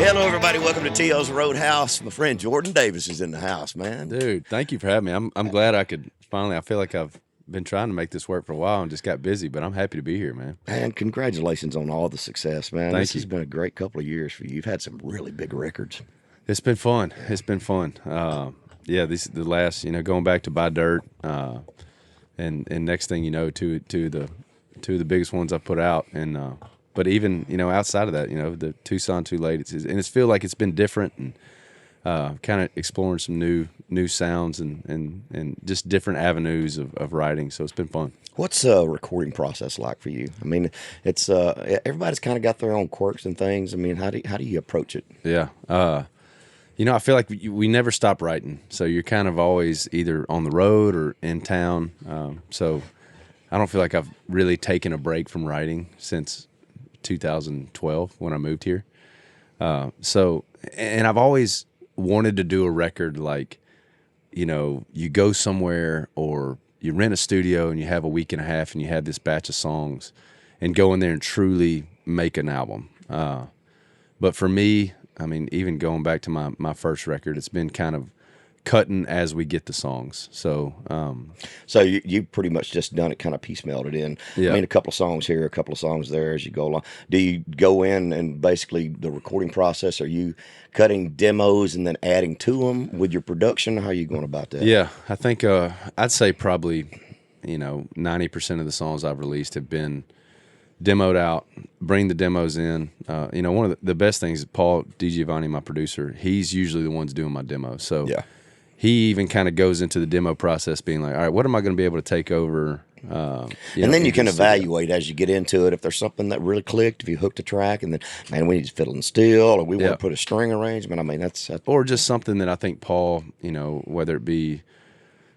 Hello, everybody. Welcome to T.O.'s Roadhouse. My friend Jordan Davis is in the house, man. Dude, thank you for having me. I'm glad I could finally. I feel like I've been trying to make this work for a while and just got busy, but I'm happy to be here, man. And congratulations on all the success, man. Thank This you. has been a great couple of years for you. You've had some really big records. It's been fun. It's been fun. Yeah, the last, going back to Buy Dirt, and next thing you know, two of the biggest ones I put out, and but even outside of that, the Tucson Too Late, it's feel like it's been different and kind of exploring some new sounds and just different avenues of writing. So it's been fun. What's a recording process like for you? I mean, it's everybody's kind of got their own quirks and things. I mean, how do you approach it? Yeah. I feel like we never stop writing. So you're kind of always either on the road or in town. So I don't feel like I've really taken a break from writing since 2012 when I moved here. And I've always wanted to do a record like, you go somewhere or you rent a studio and you have a week and a half and you have this batch of songs and go in there and truly make an album. But for me, I mean, even going back to my first record, it's been kind of cutting as we get the songs. So so you pretty much just done it, kind of piecemealed it in. Yeah. I mean, a couple of songs here, a couple of songs there as you go along. Do you go in and basically the recording process, are you cutting demos and then adding to them with your production? How are you going about that? Yeah, I think I'd say probably 90% of the songs I've released have been demoed out, bring the demos in. One of the best things is Paul DiGiovanni, my producer, he's usually the one's doing my demos. So yeah. He even kind of goes into the demo process being like, all right, what am I going to be able to take over? And then you can evaluate as you get into it if there's something that really clicked, if you hooked a track, and then, man, we need to fiddle and steel, or we want to put a string arrangement. I mean, that's or just something that I think Paul, whether it be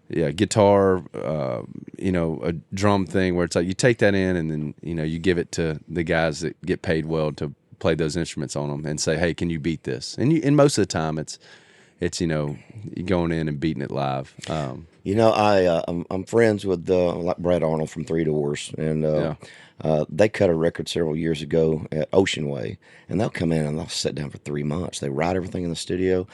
guitar, a drum thing where it's like you take that in and then, you give it to the guys that get paid well to play those instruments on them and say, hey, can you beat this? And most of the time it's you going in and beating it live. I'm friends with like Brad Arnold from Three Doors, and they cut a record several years ago at Ocean Way, and they'll come in and they'll sit down for 3 months. They write everything in the studio.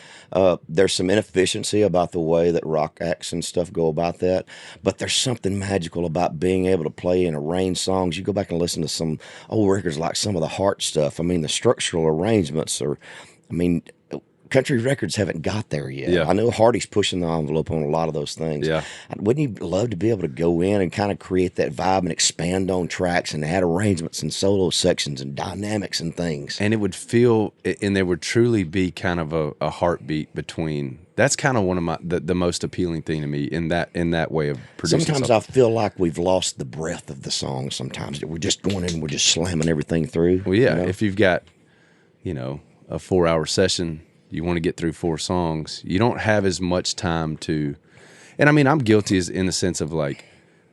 There's some inefficiency about the way that rock acts and stuff go about that, but there's something magical about being able to play and arrange songs. You go back and listen to some old records like some of the Heart stuff. I mean, the structural arrangements country records haven't got there yet. Yeah. I know Hardy's pushing the envelope on a lot of those things. Yeah. Wouldn't you love to be able to go in and kind of create that vibe and expand on tracks and add arrangements and solo sections and dynamics and things? And it would feel, and there would truly be kind of a heartbeat between. That's kind of one of the most appealing thing to me in that way of producing. Sometimes something. I feel like we've lost the breath of the song. Sometimes we're just going in and we're just slamming everything through. Well, yeah. If you've got, a 4-hour session. You want to get through 4 songs. You don't have as much time to, and I mean, I'm guilty in the sense of like,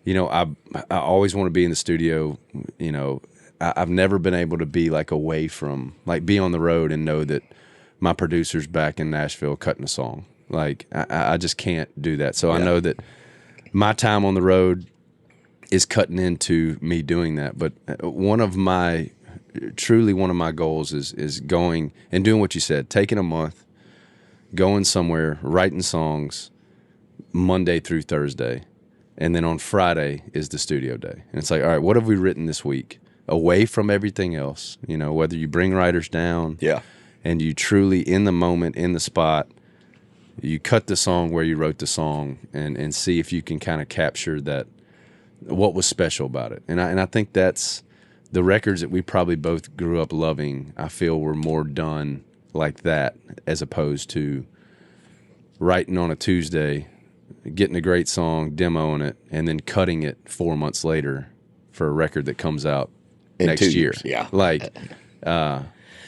I always want to be in the studio. I've never been able to be like away from, like, be on the road and know that my producer's back in Nashville cutting a song. Like, I just can't do that. So I know that my time on the road is cutting into me doing that. But truly one of my goals is going and doing what you said, taking a month, going somewhere, writing songs Monday through Thursday, and then on Friday is the studio day. And it's like, all right, what have we written this week? Away from everything else, whether you bring writers down and you truly, in the moment, in the spot, you cut the song where you wrote the song and see if you can kind of capture that, what was special about it. And I think that's, the records that we probably both grew up loving, I feel were more done like that as opposed to writing on a Tuesday, getting a great song, demoing it, and then cutting it 4 months later for a record that comes out in next 2 year. years. Yeah. Like,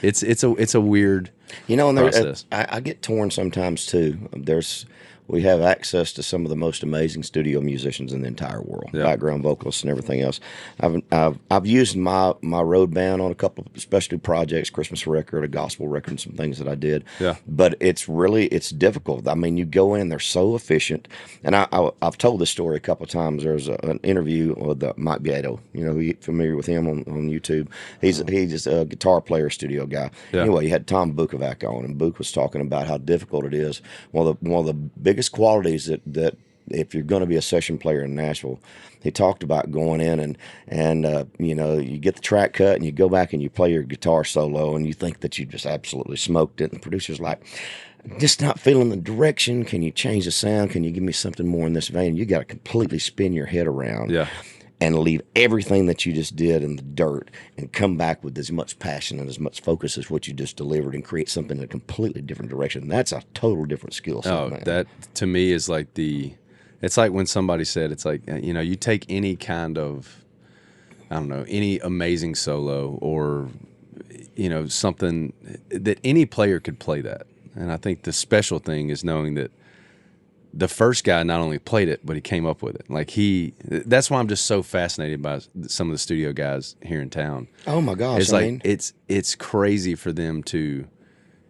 it's a weird process. I get torn sometimes too. There's we have access to some of the most amazing studio musicians in the entire world, background vocalists and everything else. I've used my road band on a couple of specialty projects, Christmas record, a gospel record, and some things that I did. Yeah. But it's difficult. I mean, you go in, they're so efficient. And I've told this story a couple of times. There's an interview with Mike Beato. You know, you familiar with him on YouTube? He's just a guitar player, studio guy. Yeah. Anyway, you had Tom Bukovac on, and Book was talking about how difficult it is. One of the biggest qualities that if you're going to be a session player in Nashville, he talked about going in and you know, you get the track cut and you go back and you play your guitar solo and you think that you just absolutely smoked it. And the producer's like, just not feeling the direction. Can you change the sound? Can you give me something more in this vein? You got to completely spin your head around. Yeah. And leave everything that you just did in the dirt and come back with as much passion and as much focus as what you just delivered and create something in a completely different direction. That's a total different skill set, man. That to me is like it's like when somebody said, it's like, you know, you take any kind of, I don't know, any amazing solo or, you know, something that any player could play that. And I think the special thing is knowing that the first guy not only played it, but he came up with it. Like that's why I'm just so fascinated by some of the studio guys here in town. Oh my gosh. It's it's crazy for them to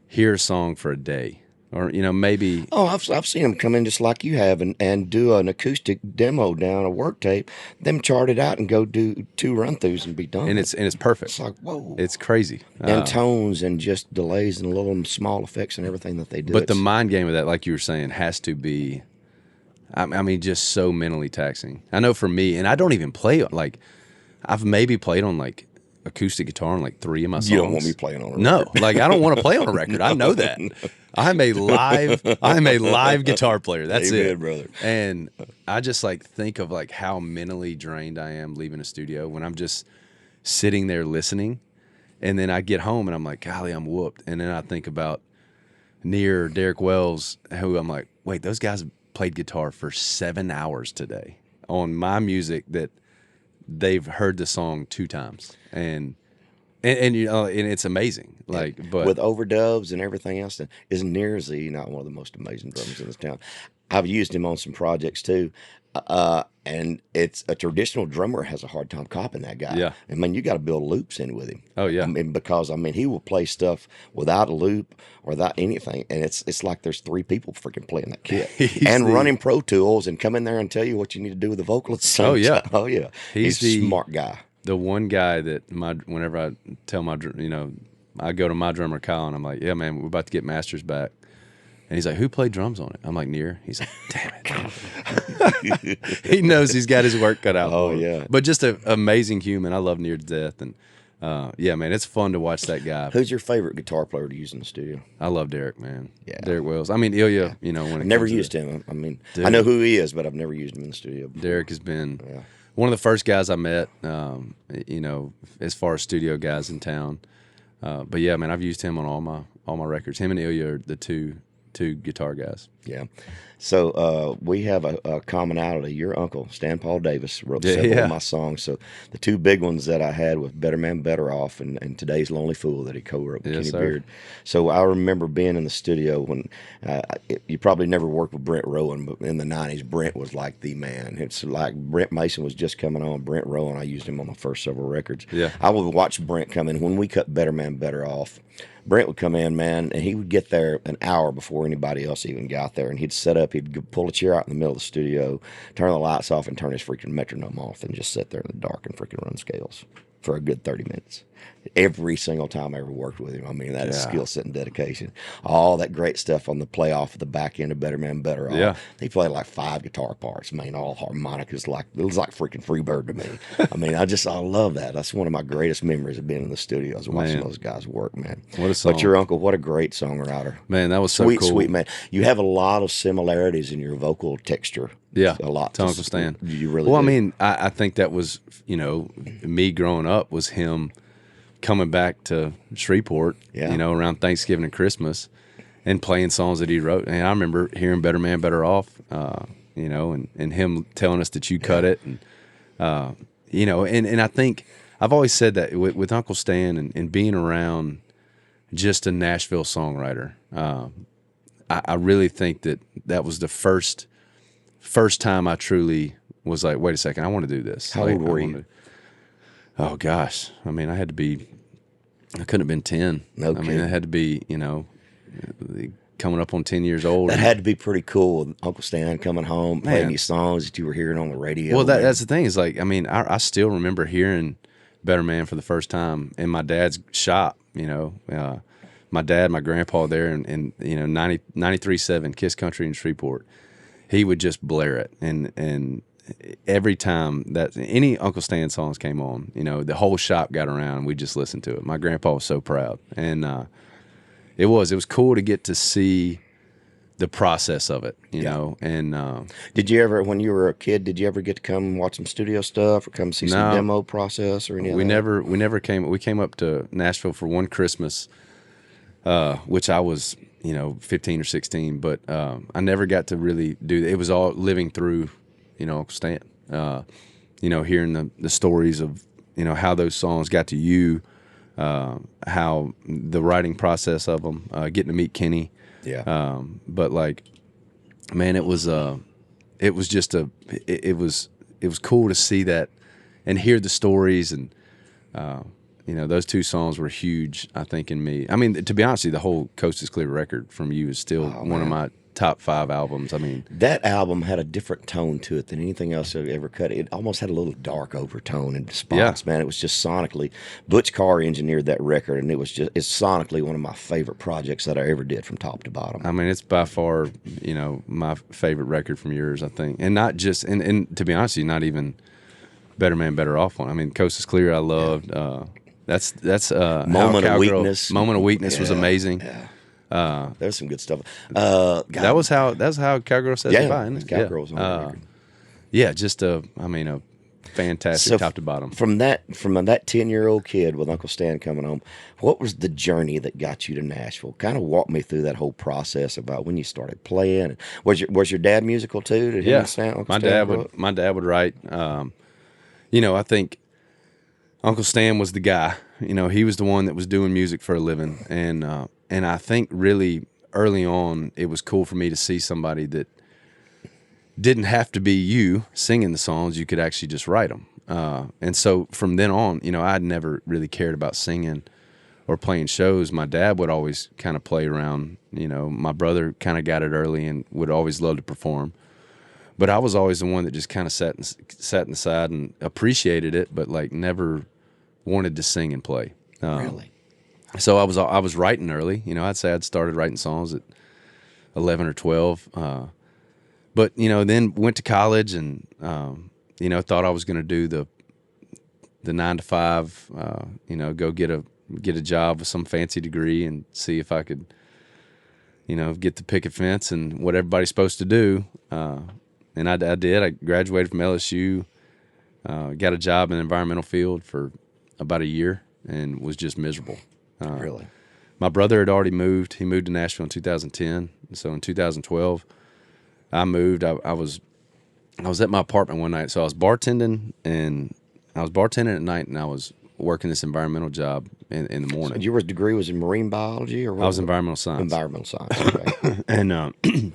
hear a song for a day. Or, you know, maybe. Oh, I've seen them come in just like you have and do an acoustic demo down a work tape, them chart it out and go do 2 run-throughs and be done. And it's perfect. It's like, whoa. It's crazy. And tones and just delays and little small effects and everything that they do. But the mind game of that, like you were saying, has to be, I mean, just so mentally taxing. I know for me, and I don't even play, like, I've maybe played on, like, acoustic guitar on, like, 3 of my songs. You don't want me playing on a record. No, like, I don't want to play on a record. I know that. I'm a live guitar player. That's Amen, it, brother. And I just like think of like how mentally drained I am leaving a studio when I'm just sitting there listening, and then I get home and I'm like, golly, I'm whooped. And then I think about near Derek Wells, who I'm like, wait, those guys played guitar for 7 hours today on my music that they've heard the song 2 times, and you know, and it's amazing. Like, but with overdubs and everything else, isn't Nearzy not one of the most amazing drummers in this town? I've used him on some projects too, and it's a traditional drummer has a hard time copying that guy. Yeah, I mean, you got to build loops in with him. Oh yeah, I mean, because he will play stuff without a loop or without anything, and it's like there's 3 people freaking playing that kit and running Pro Tools and come in there and tell you what you need to do with the vocal at the same time. Oh yeah, he's a smart guy. The one guy that whenever I tell I go to my drummer Kyle and I'm like, yeah, man, we're about to get masters back. And he's like, who played drums on it? I'm like, Near. He's like, damn it. He knows he's got his work cut out. Oh, yeah. But just an amazing human. I love Near to death. And yeah, man, it's fun to watch that guy. Who's your favorite guitar player to use in the studio? I love Derek, man. Yeah. Derek Wells. I mean, Ilya, you know, when I've never used him. I mean, dude, I know who he is, but I've never used him in the studio before. Derek has been one of the first guys I met, you know, as far as studio guys in town. But yeah, man, I've used him on all my records. Him and Ilya are the two guitar guys. Yeah. So we have a commonality. Your uncle, Stan Paul Davis, wrote several of my songs. So the 2 big ones that I had with Better Man, Better Off and Today's Lonely Fool that he co-wrote with Kenny Beard. So I remember being in the studio when you probably never worked with Brent Rowan, but in the 90s, Brent was like the man. It's like Brent Mason was just coming on. Brent Rowan, I used him on the first several records. Yeah. I would watch Brent come in. When we cut Better Man, Better Off, Brent would come in, man, and he would get there an hour before anybody else even got there, and he'd set up, he'd pull a chair out in the middle of the studio, turn the lights off, and turn his freaking metronome off, and just sit there in the dark and freaking run scales for a good 30 minutes. Every single time I ever worked with him. I mean, that is skill set and dedication. All that great stuff on the play off of the back end of Better Man, Better Off. Yeah. He played like 5 guitar parts. I mean, all harmonicas. It was like freaking Freebird to me. I mean, I love that. That's one of my greatest memories of being in the studio, is watching those guys work, man. What a song. But your uncle, what a great songwriter. Man, that was so sweet, cool. Sweet man. You have a lot of similarities in your vocal texture. Yeah, a lot to Uncle Stan. You really Well, do. I mean, I think that was, you know, me growing up was him coming back to Shreveport, you know, around Thanksgiving and Christmas and playing songs that he wrote. And I remember hearing Better Man, Better Off, you know, and him telling us that you cut it. And, you know, and I think I've always said that with Uncle Stan and being around just a Nashville songwriter, I really think that was the first time I truly was like, wait a second, I want to do this. How old were you? Oh gosh, I mean, I couldn't have been 10. Okay. I mean, it had to be, coming up on 10 years old. That had to be pretty cool with Uncle Stan coming home, playing these songs that you were hearing on the radio. Well, that's the thing is like, I mean, I still remember hearing Better Man for the first time in my dad's shop, my dad, my grandpa there and 93.7 Kiss Country in Shreveport. He would just blare it. And every time that any Uncle Stan songs came on, the whole shop got around and we just listened to it. My grandpa was so proud. And, it was cool to get to see the process of it, you know. And did you ever, when you were a kid, did you ever get to come watch some studio stuff or come see some demo process or anything? We never came. We came up to Nashville for one Christmas, which I was 15 or 16, but I never got to really do that. It was all living through Uncle Stan, hearing the stories of how those songs got to you. How the writing process of them, getting to meet Kenny. Yeah. But like, man, it was cool to see that and hear the stories. And, those two songs were huge, I think, in me. I mean, to be honest with you, the whole Coast is Clear record from you is still one of my top 5 albums. I mean, that album had a different tone to it than anything else I've ever cut. It almost had a little dark overtone in spots, man. It was just sonically. Butch Carr engineered that record, and it's sonically one of my favorite projects that I ever did from top to bottom. I mean, it's by far, my favorite record from yours, I think. And not just, and to be honest with you, not even Better Man, Better Off one. I mean, Coast is Clear, I loved. That's Moment of Weakness. Moment of Weakness was amazing. Yeah. There's some good stuff. That was how Cowgirl Says Goodbye. Yeah, Cowgirl's on the record. Yeah, just a fantastic top to bottom. From that 10-year-old kid with Uncle Stan coming home, what was the journey that got you to Nashville? Kind of walk me through that whole process about when you started playing. Was your dad musical too? Did he understand? My dad would write. I think Uncle Stan was the guy. He was the one that was doing music for a living, and I think really early on it was cool for me to see somebody that didn't have to be you singing the songs. You could actually just write them. And so from then on, I'd never really cared about singing or playing shows. My dad would always kind of play around. My brother kind of got it early and would always love to perform. But I was always the one that just kind of sat in the side and appreciated it, but like never wanted to sing and play. Really? So I was writing early. I'd say I'd started writing songs at 11 or 12. But then went to college and thought I was going to do the 9 to 5. Go get a job with some fancy degree and see if I could get the picket fence and what everybody's supposed to do. And I did. I graduated from LSU, got a job in the environmental field for about a year and was just miserable. Really? My brother had already moved. He moved to Nashville in 2010. So in 2012, I moved. I was at my apartment one night. So I was bartending at night, and I was working this environmental job in the morning. So your degree was in marine biology, or what? I was environmental science. Environmental science. Okay.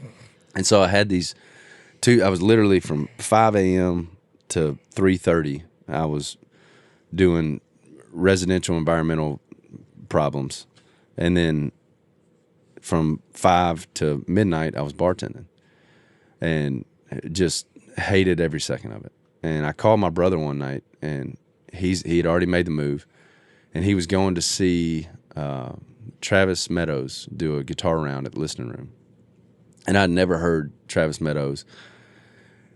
And so I had these two. I was literally from 5 a.m. to 3:30. I was doing residential environmental problems, and then from 5 to midnight I was bartending, and just hated every second of it. And I called my brother one night, and he had already made the move, and he was going to see Travis Meadows do a guitar round at the listening room, and I'd never heard Travis Meadows.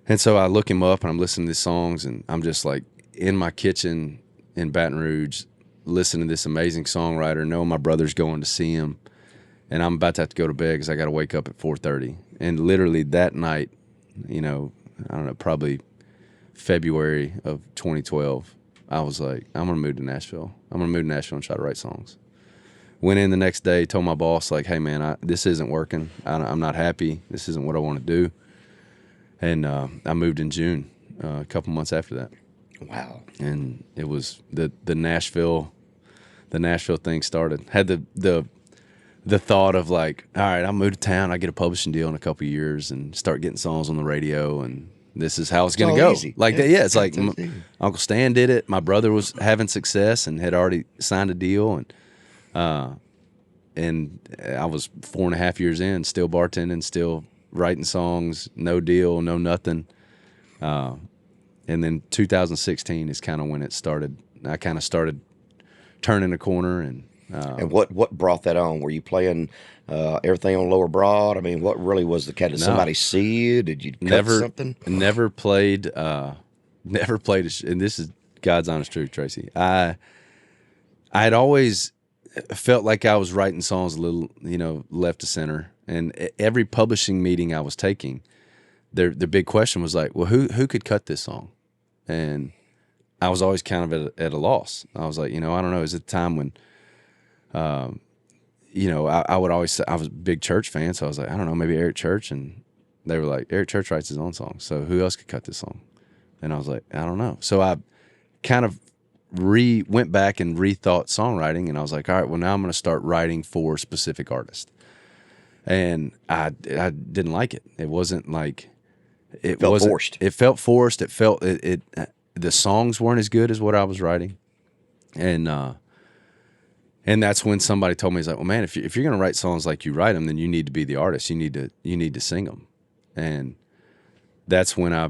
And so I look him up, and I'm listening to these songs, and I'm just like in my kitchen in Baton Rouge, listening to this amazing songwriter, knowing my brother's going to see him, and I'm about to have to go to bed because I got to wake up at 4:30. And literally that night, I don't know, probably February of 2012, I was like, I'm going to move to Nashville. I'm going to move to Nashville and try to write songs. Went in the next day, told my boss, like, hey, man, this isn't working. I'm not happy. This isn't what I want to do. And I moved in June, a couple months after that. Wow. And it was the Nashville thing started. Had the the thought of like, all right, I'll move to town, I get a publishing deal in a couple of years and start getting songs on the radio, and this is how it's going to go. Easy. Like that, it's like Uncle Stan did it. My brother was having success and had already signed a deal, and I was 4.5 years in, still bartending, still writing songs, no deal, no nothing. And then 2016 is kind of when it started. I kind of started turning a corner. And what brought that on? Were you playing everything on Lower Broad? I mean, what really was the cat? Did somebody see you? Did you cut something? Never played. Never played. And this is God's honest truth, Tracy. I had always felt like I was writing songs a little, left to center. And every publishing meeting I was taking, the big question was like, well, who could cut this song? And I was always kind of at a loss. I was like, I don't know. Is it a time when, I would always say, I was a big Church fan, so I was like, I don't know, maybe Eric Church. And they were like, Eric Church writes his own song, so who else could cut this song? And I was like, I don't know. So I kind of went back and rethought songwriting, and I was like, all right, well, now I'm going to start writing for specific artists. And I didn't like it. It wasn't like it felt forced. It felt forced. It felt the songs weren't as good as what I was writing, and that's when somebody told me, he's like, well, man, if you're going to write songs like you write them, then you need to be the artist. You need to sing them, and that's when I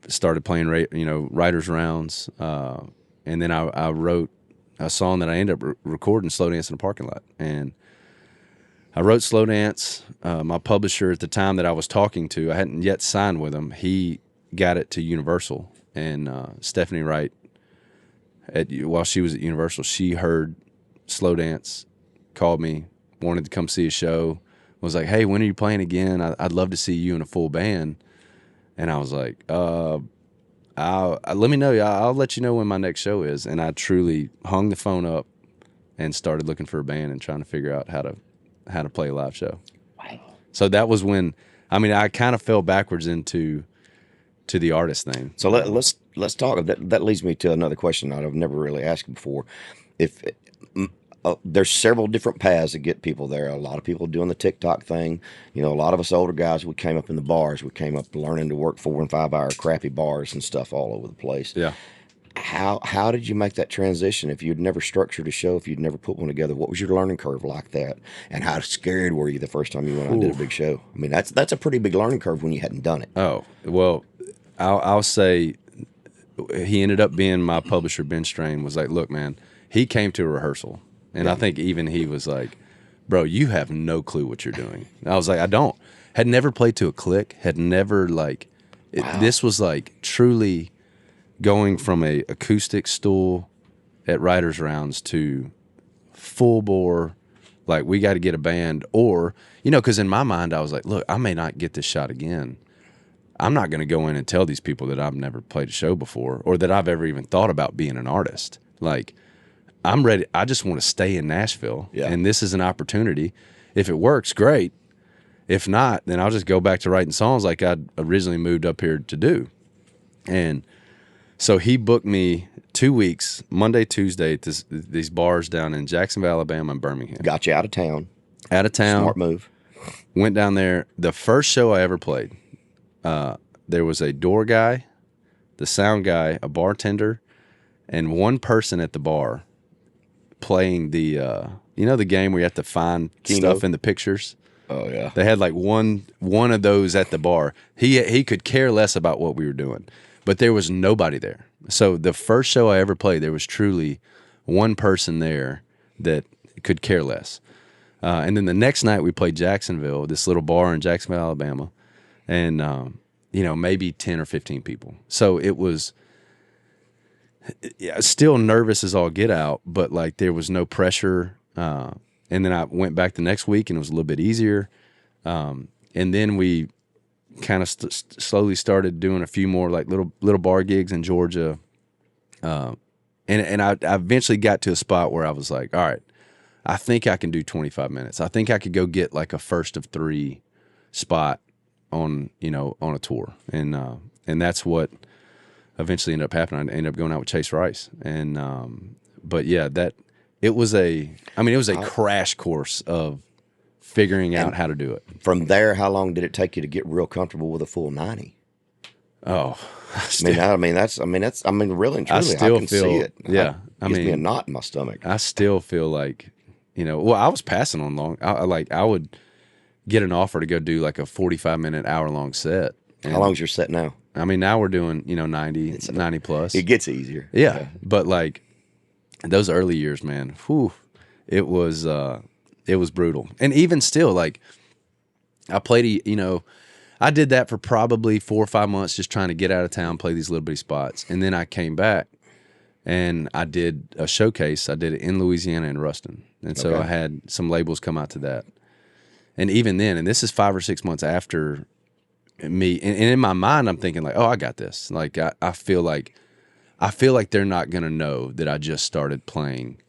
started playing writers rounds. And then I wrote a song that I ended up recording, Slow Dance in a Parking Lot. And I wrote Slow Dance. My publisher at the time that I was talking to, I hadn't yet signed with him. He got it to Universal. And Stephanie Wright, while she was at Universal, she heard Slow Dance, called me, wanted to come see a show, was like, hey, when are you playing again? I'd love to see you in a full band. And I was like, let me know. I'll let you know when my next show is. And I truly hung the phone up and started looking for a band and trying to figure out how to play a live show. Wow. So that was when, I kind of fell backwards into the artist thing. So let's talk. That leads me to another question I've never really asked before. If there's several different paths to get people there. A lot of people doing the TikTok thing. A lot of us older guys, we came up in the bars. We came up learning to work 4 and 5 hour crappy bars and stuff all over the place. Yeah. How did you make that transition? If you'd never structured a show, if you'd never put one together, what was your learning curve like that? And how scared were you the first time you went out and did a big show? That's a pretty big learning curve when you hadn't done it. Oh, well, I'll say he ended up being my publisher. Ben Strain was like, look, man, he came to a rehearsal. And I think even he was like, bro, you have no clue what you're doing. And I was like, I don't. Had never played to a click. Had never this was like truly going from a acoustic stool at writers rounds to full bore. Like, we got to get a band, or, because in my mind I was like, look, I may not get this shot again. I'm not going to go in and tell these people that I've never played a show before or that I've ever even thought about being an artist. Like, I'm ready. I just want to stay in Nashville, and this is an opportunity. If it works, great. If not, then I'll just go back to writing songs like I'd originally moved up here to do. And so he booked me 2 weeks, Monday, Tuesday, at these bars down in Jacksonville, Alabama, and Birmingham. Got you out of town. Out of town. Smart move. Went down there. The first show I ever played, there was a door guy, the sound guy, a bartender, and one person at the bar playing the the game where you have to find stuff in the pictures. Oh yeah. They had like one of those at the bar. He could care less about what we were doing, but there was nobody there. So the first show I ever played, there was truly one person there that could care less. And then the next night we played Jacksonville, this little bar in Jacksonville, Alabama, and maybe 10 or 15 people. So it was still nervous as all get out, but like there was no pressure. And then I went back the next week and it was a little bit easier. And then we kind of slowly started doing a few more like little bar gigs in Georgia. And I eventually got to a spot where I was like, all right, I think I can do 25 minutes. I think I could go get like a first of 3 spot on a tour. And that's what eventually ended up happening. I ended up going out with Chase Rice. And, but yeah, it was a crash course of figuring out how to do it. From there, how long did it take you to get real comfortable with a full 90? Oh, Really and truly, I can see it. Yeah. It gives me a knot in my stomach. I still feel like, well, I was passing on long. I would get an offer to go do like a 45-minute, hour-long set. How long's your set now? I mean, now we're doing, 90 plus. It gets easier. Yeah. But like those early years, man, it was brutal. And even still, like I played, I did that for probably 4 or 5 months, just trying to get out of town, play these little bitty spots. And then I came back and I did a showcase. I did it in Louisiana and Ruston. And so I had some labels come out to that. And even then, and this is 5 or 6 months after me, and in my mind, I'm thinking like, oh, I got this. Like, I feel like they're not going to know that I just started playing,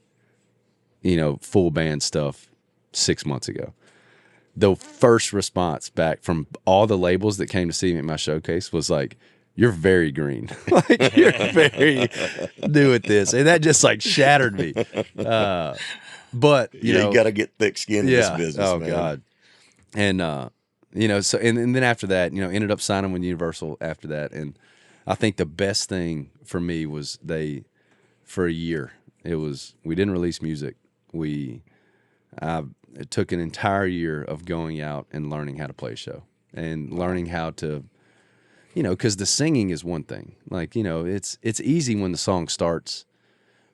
full band stuff 6 months ago. The first response back from all the labels that came to see me at my showcase was like, you're very green. Like, you're very new at this. And that just like shattered me. But you got to get thick skin in this business. Oh, man. God. And, so, and then after that, ended up signing with Universal after that. And I think the best thing for me was for a year, we didn't release music. It took an entire year of going out and learning how to play a show and learning how to, because the singing is one thing. Like, it's easy when the song starts.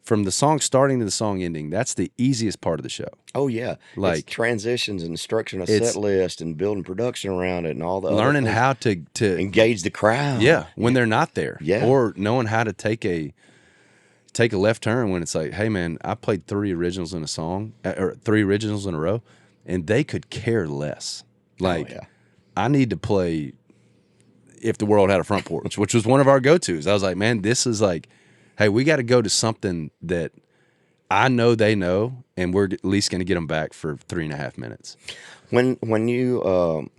From the song starting to the song ending, that's the easiest part of the show. Oh, yeah. Like it's transitions and structuring a set list and building production around it and all the learning how to engage the crowd. Yeah, when they're not there. Yeah. Or knowing how to take a left turn when it's like, hey, man, I played 3 originals in a song, or 3 originals in a row, and they could care less. Like, I need to play If the World Had a Front Porch, which was one of our go-tos. I was like, man, this is like, hey, we got to go to something that I know they know, and we're at least going to get them back for 3.5 minutes. When you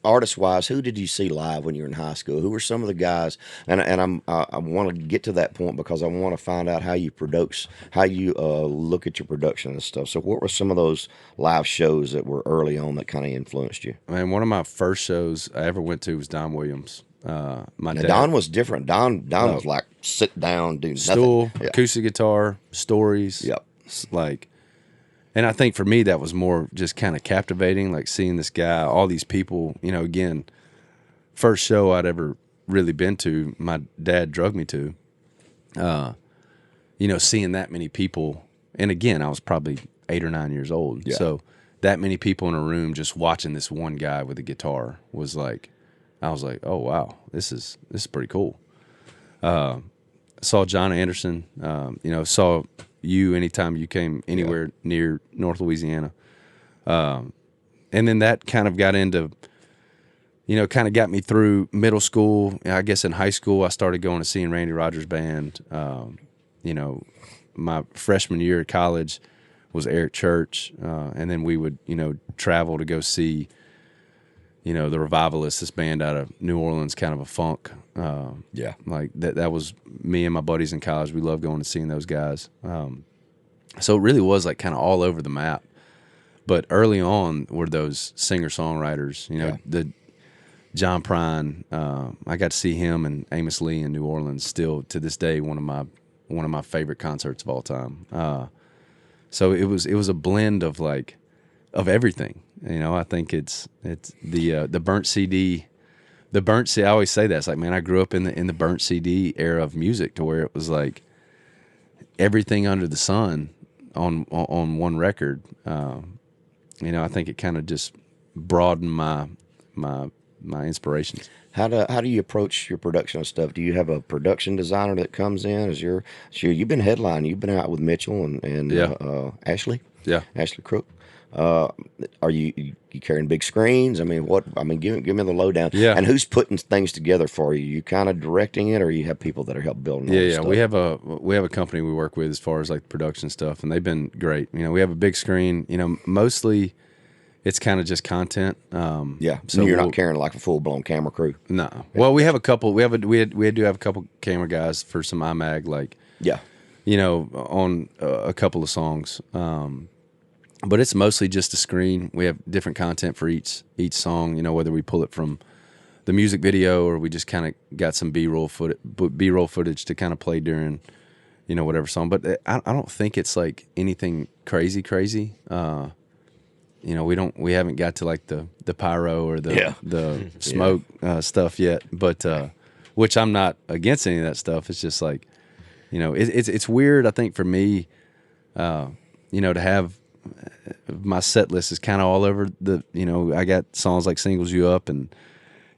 artist-wise, who did you see live when you were in high school? Who were some of the guys? And I want to get to that point because I want to find out how you produce, how you look at your production and stuff. So what were some of those live shows that were early on that kind of influenced you? Man, one of my first shows I ever went to was Don Williams. My dad. Don was different. Don was like sit down, do nothing. Stool, acoustic guitar, stories. Yep. And I think for me that was more just kind of captivating, like seeing this guy, all these people. Again, first show I'd ever really been to, my dad drugged me to. Seeing that many people, and again, I was probably 8 or 9 years old, so that many people in a room just watching this one guy with a guitar was like. I was like, oh, wow, this is pretty cool. Saw John Anderson, saw you anytime you came anywhere near North Louisiana. And then that kind of got into, kind of got me through middle school. I guess in high school, I started going to seeing Randy Rogers' band. My freshman year at college was Eric Church. And then we would, travel to go see the Revivalists, this band out of New Orleans, kind of a funk. Like that was me and my buddies in college. We loved going and seeing those guys. So it really was like kind of all over the map. But early on were those singer-songwriters, the John Prine. I got to see him and Amos Lee in New Orleans, still to this day one of my favorite concerts of all time. So it was a blend of everything. I think it's the burnt CD. I always say that. It's like, man, I grew up in the burnt CD era of music, to where it was like everything under the sun on one record. I think it kind of just broadened my inspirations. How do you approach your production of stuff? Do you have a production designer that comes in? You've been headlining, you've been out with Mitchell and Ashley? Yeah. Ashley Crook. Are you carrying big screens? Give me the lowdown. Yeah. And who's putting things together for you? You kind of directing it, or you have people that are helping building all this stuff? We have a company we work with as far as like production stuff, and they've been great. We have a big screen. Mostly it's kind of just content. So you're not carrying like a full blown camera crew. No. Well, we have a couple. We do have a couple camera guys for some IMAG, on a couple of songs. but it's mostly just a screen. We have different content for each song, you know, whether we pull it from the music video or we just kind of got some B-roll footage to kind of play during, you know, whatever song. But I don't think it's like anything crazy. You know, we haven't got to like the pyro or the smoke stuff yet. But which I'm not against any of that stuff. It's just like, you know, it's weird. I think for me, you know, to have my set list is kind of all over the. You know, I got songs like "Singles You Up" and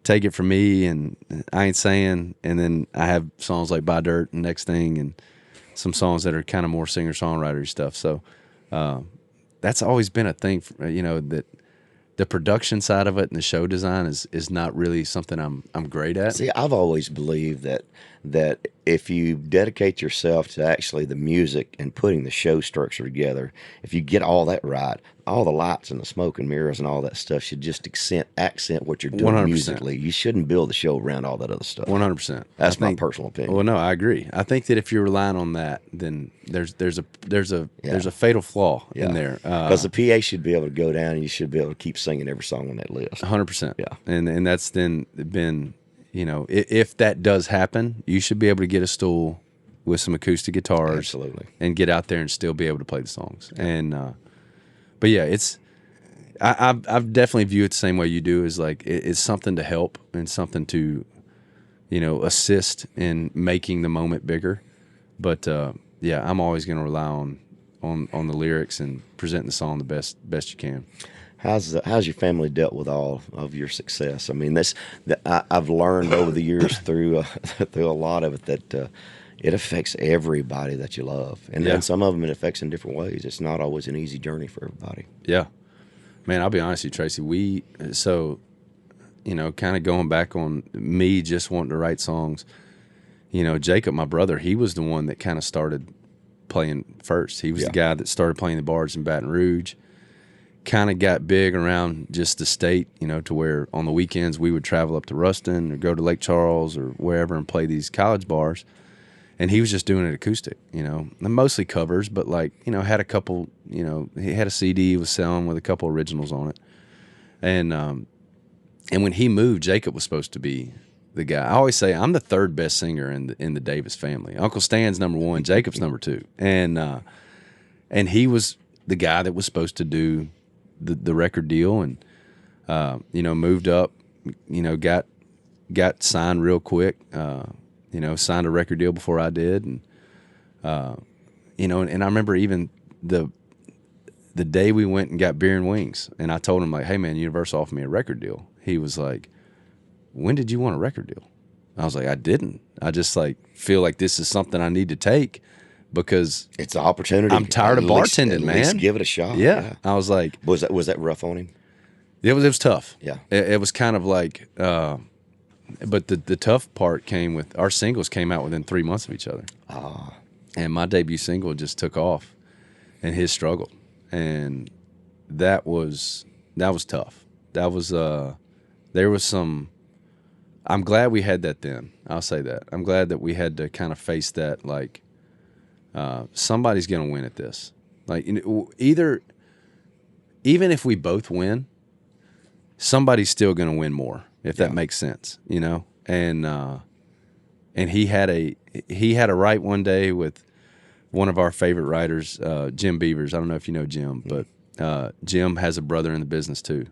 "Take It From Me" and "I Ain't Saying," and then I have songs like "Buy Dirt" and "Next Thing" and some songs that are kind of more singer-songwriter stuff. So that's always been a thing, you know, that the production side of it and the show design is not really something I'm great at. See, I've always believed that if you dedicate yourself to actually the music and putting the show structure together, if you get all that right, all the lights and the smoke and mirrors and all that stuff should just accent what you're doing 100%. musically. You shouldn't build the show around all that other stuff. 100%. That's my personal opinion. Well, no, I agree. I think that if you're relying on that, then there's a fatal flaw in there. Because the PA should be able to go down and you should be able to keep singing every song on that list. 100%. Yeah. And that's then been, you know, if that does happen, you should be able to get a stool with some acoustic guitars. Absolutely. And get out there and still be able to play the songs. And but yeah, I've definitely viewed it the same way you do, is like it's something to help and something to, you know, assist in making the moment bigger. But yeah, I'm always going to rely on the lyrics and presenting the song the best you can. How's your family dealt with all of your success? I mean, I've learned over the years through a lot of it that it affects everybody that you love, and then some of them it affects in different ways. It's not always an easy journey for everybody. Yeah, man, I'll be honest with you, Tracy. So, you know, kind of going back on me just wanting to write songs. You know, Jacob, my brother, he was the one that kind of started playing first. He was the guy that started playing the bars in Baton Rouge. Kind of got big around just the state, you know, to where on the weekends we would travel up to Ruston or go to Lake Charles or wherever and play these college bars. And he was just doing it acoustic, you know, and mostly covers, but like, you know, had a couple, you know, he had a CD he was selling with a couple originals on it. And when he moved, Jacob was supposed to be the guy. I always say I'm the third best singer in the Davis family. Uncle Stan's number one, Jacob's number two. And he was the guy that was supposed to do the record deal, and you know, moved up, you know, got signed real quick, you know, signed a record deal before I did, and you know, and I remember even the day we went and got beer and wings, and I told him like, hey man, Universal offered me a record deal. He was like, when did you want a record deal? I was like, I didn't. I just like feel like this is something I need to take, because it's an opportunity. I'm tired of bartending, man. At least give it a shot. Yeah. I was like, was that rough on him? It was tough. Yeah. It was kind of like, but the tough part came with our singles came out within 3 months of each other. And my debut single just took off, and his struggled, and that was tough. That was there was some. I'm glad we had that then. I'll say that. I'm glad that we had to kind of face that, like, somebody's going to win at this. Like, you know, even if we both win, somebody's still going to win more, if that makes sense, you know? And he had a write one day with one of our favorite writers, Jim Beavers. I don't know if you know Jim, but Jim has a brother in the business too.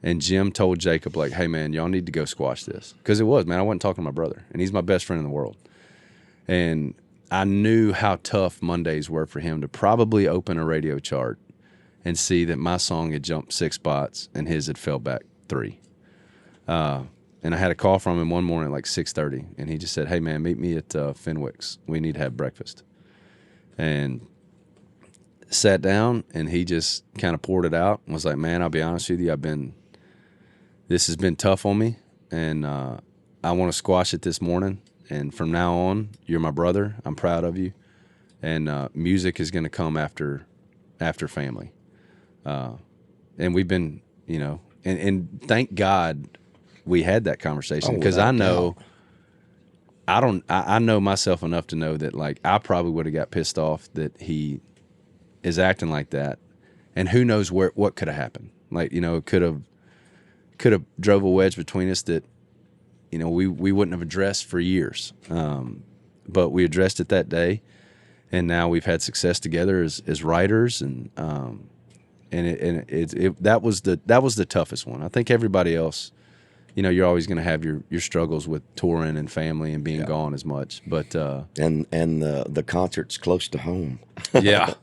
And Jim told Jacob, like, hey, man, y'all need to go squash this. Because it was, man, I wasn't talking to my brother. And he's my best friend in the world. And I knew how tough Mondays were for him to probably open a radio chart and see that my song had jumped 6 spots and his had fell back 3. And I had a call from him one morning at like 6:30. And he just said, hey, man, meet me at Fenwick's. We need to have breakfast. And sat down, and he just kind of poured it out and was like, man, I'll be honest with you, this has been tough on me, and I want to squash it this morning. And from now on, you're my brother. I'm proud of you. And music is going to come after family. And we've been, you know, and thank God we had that conversation, because I know I know myself enough to know that, like, I probably would have got pissed off that he is acting like that. and who knows what could have happened. Like, it could have drove a wedge between us that, we wouldn't have addressed for years. But we addressed it that day, and now we've had success together as writers, and that was the toughest one. I think everybody else, you're always going to have your struggles with touring and family and being gone as much, but and the concert's close to home. Yeah,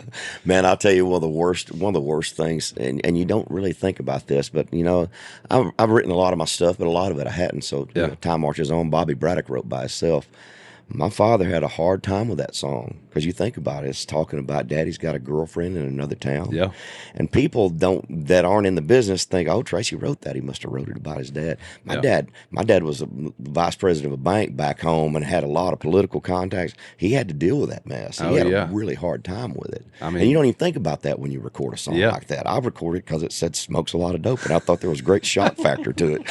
man, I'll tell you one of the worst things, and you don't really think about this, but I've written a lot of my stuff, but a lot of it I hadn't. So Time Marches On, Bobby Braddock wrote by himself. My father had a hard time with that song because you think about it, it's talking about daddy's got a girlfriend in another town. Yeah. And people that aren't in the business think, oh, Tracy wrote that. He must have wrote it about his dad. My dad was a vice president of a bank back home and had a lot of political contacts. He had to deal with that mess. He had a really hard time with it. I mean, and you don't even think about that when you record a song like that. I recorded because it said smokes a lot of dope, and I thought there was a great shock factor to it.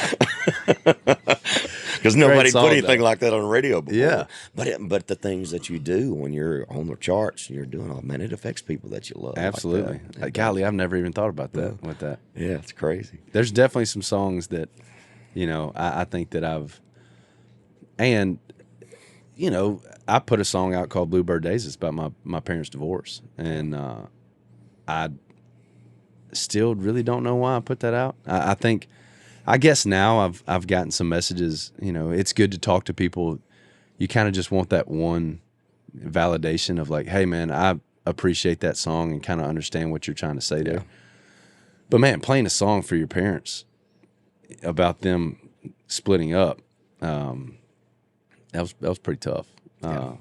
Because nobody put anything like that on the radio before. Yeah. But the things that you do when you're on the charts, you're doing all, man, it affects people that you love. Absolutely. Like Kyleigh, I've never even thought about that with that. Yeah, it's crazy. There's definitely some songs that, I think that and, I put a song out called Bluebird Days. It's about my parents' divorce. And I still really don't know why I put that out. I guess now I've gotten some messages, it's good to talk to people. You kind of just want that one validation of like, hey man, I appreciate that song and kind of understand what you're trying to say there. But man, playing a song for your parents about them splitting up, that was pretty tough. I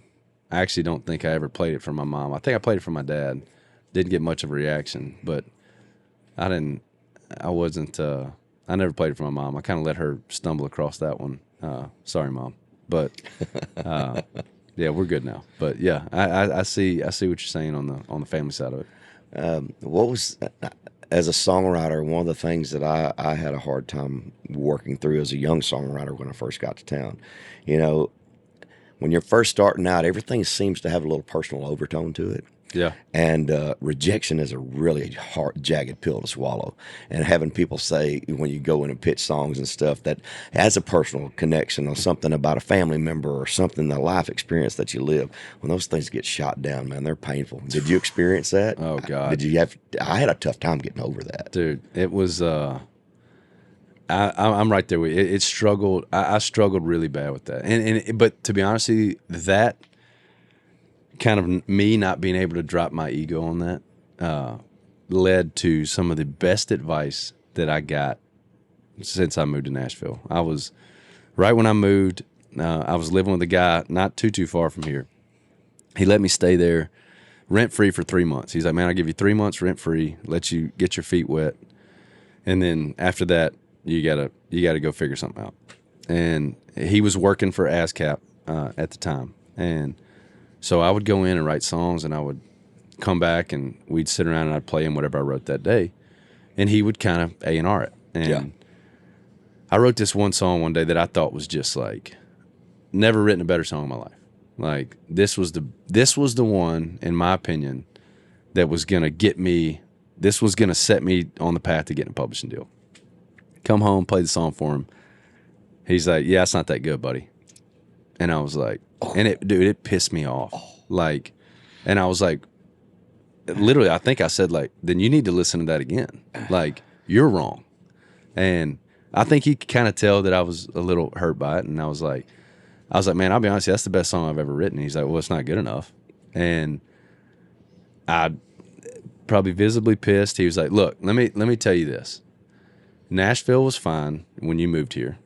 actually don't think I ever played it for my mom. I think I played it for my dad. Didn't get much of a reaction, but I never played it for my mom. I kind of let her stumble across that one. Sorry, Mom. But yeah, we're good now. But yeah, I see what you're saying on the family side of it. What was, as a songwriter, one of the things that I had a hard time working through as a young songwriter when I first got to town, when you're first starting out, everything seems to have a little personal overtone to it. Yeah. And rejection is a really hard, jagged pill to swallow. And having people say, when you go in and pitch songs and stuff, that has a personal connection or something about a family member or something, a life experience that you live, when those things get shot down, man, they're painful. Did you experience that? Oh, God. I had a tough time getting over that. Dude, it was, I'm right there with you. It struggled. I struggled really bad with that. But to be honest with you, that kind of me not being able to drop my ego on that led to some of the best advice that I got since I moved to Nashville. I was, right when I moved, I was living with a guy not too far from here. He let me stay there rent-free for 3 months. He's like, man, I'll give you 3 months rent-free, let you get your feet wet, and then after that, you gotta go figure something out. And he was working for ASCAP at the time, and so I would go in and write songs, and I would come back, and we'd sit around, and I'd play him whatever I wrote that day, and he would kind of A&R it. And I wrote this one song one day that I thought was just like, never written a better song in my life. Like this was the one, in my opinion, that was gonna get me. This was gonna set me on the path to getting a publishing deal. Come home, play the song for him. He's like, "Yeah, it's not that good, buddy." And I was like, and it pissed me off. Like, and I was like, literally, I think I said like, then you need to listen to that again. Like, you're wrong. And I think he could kind of tell that I was a little hurt by it. And I was like, man, I'll be honest, that's the best song I've ever written. He's like, well, it's not good enough. And I probably visibly pissed. He was like, look, let me tell you this. Nashville was fine when you moved here.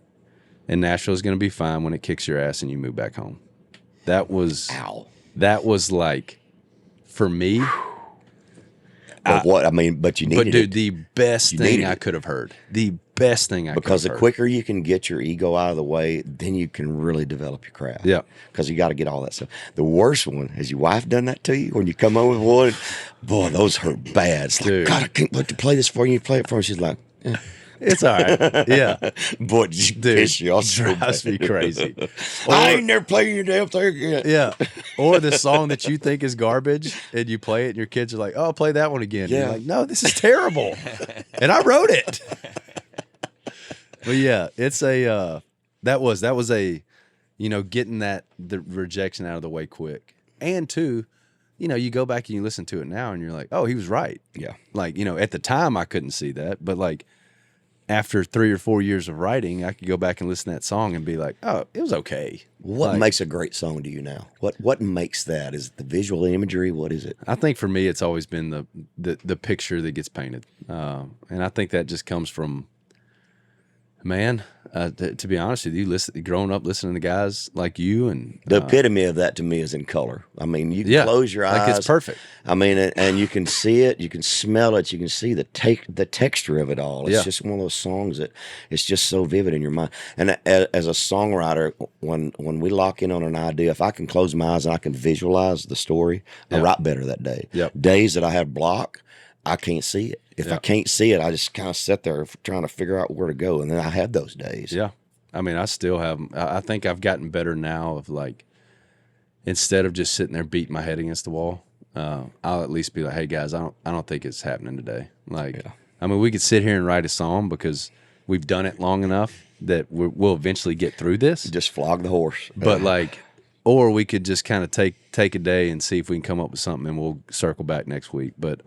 And Nashville's going to be fine when it kicks your ass and you move back home. That was like, for me. But you needed dude, the best thing I could have heard. The best thing I could have heard. Because the quicker you can get your ego out of the way, then you can really develop your craft. Yeah. Because you got to get all that stuff. The worst one, has your wife done that to you? When you come home with one, boy, those hurt bad. It's like, God, I can't wait to play this for you. You play it for her. She's like, It's all right. Yeah. Boy, did you piss you off so drives bad. me crazy. I ain't never playing your damn thing again. Yeah. Or the song that you think is garbage and you play it and your kids are like, oh, play that one again. Yeah. And you're like, no, this is terrible. And I wrote it. But yeah, it's that was a, getting the rejection out of the way quick. And two, you go back and you listen to it now and you're like, oh, he was right. Yeah. Like, at the time I couldn't see that, but like after 3 or 4 years of writing, I could go back and listen to that song and be like, oh, it was okay. What makes a great song to you now? What makes that? Is it the visual imagery? What is it? I think for me, it's always been the picture that gets painted. And I think that just comes from, man, to be honest with you, growing up listening to guys like you and the epitome of that to me is in color. I mean, you can close your eyes, like it's perfect. I mean, and you can see it, you can smell it, you can see the texture of it all. It's just one of those songs that it's just so vivid in your mind. And as a songwriter, when we lock in on an idea, if I can close my eyes and I can visualize the story, I write better that day. Yep. Days that I have block, I can't see it. If I can't see it, I just kind of sit there trying to figure out where to go. And then I have those days. Yeah. I mean, I still have, I think I've gotten better now of like, instead of just sitting there beating my head against the wall, I'll at least be like, hey guys, I don't think it's happening today. Like, I mean, we could sit here and write a song because we've done it long enough that we'll eventually get through this. Just flog the horse. But like, or we could just kind of take a day and see if we can come up with something and we'll circle back next week. But,